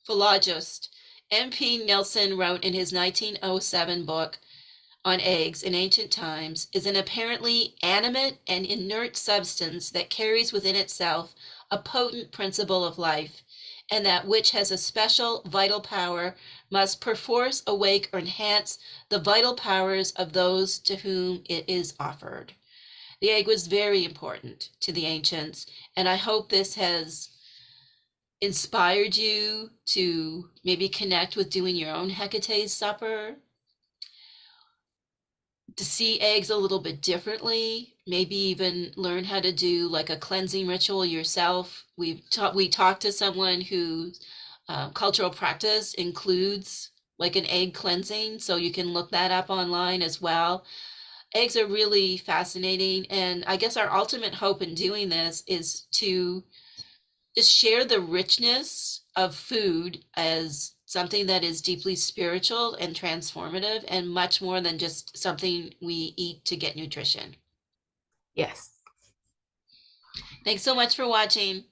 philologist M.P. Nelson wrote in his 1907 book on eggs in ancient times, is an apparently animate and inert substance that carries within itself a potent principle of life, and that which has a special vital power must perforce awake or enhance the vital powers of those to whom it is offered. The egg was very important to the ancients, and I hope this has inspired you to maybe connect with doing your own Hecate's supper, to see eggs a little bit differently, maybe even learn how to do like a cleansing ritual yourself. We talked to someone whose cultural practice includes like an egg cleansing. So you can look that up online as well. Eggs are really fascinating. And I guess our ultimate hope in doing this is to just share the richness of food as something that is deeply spiritual and transformative and much more than just something we eat to get nutrition. Yes. Thanks so much for watching.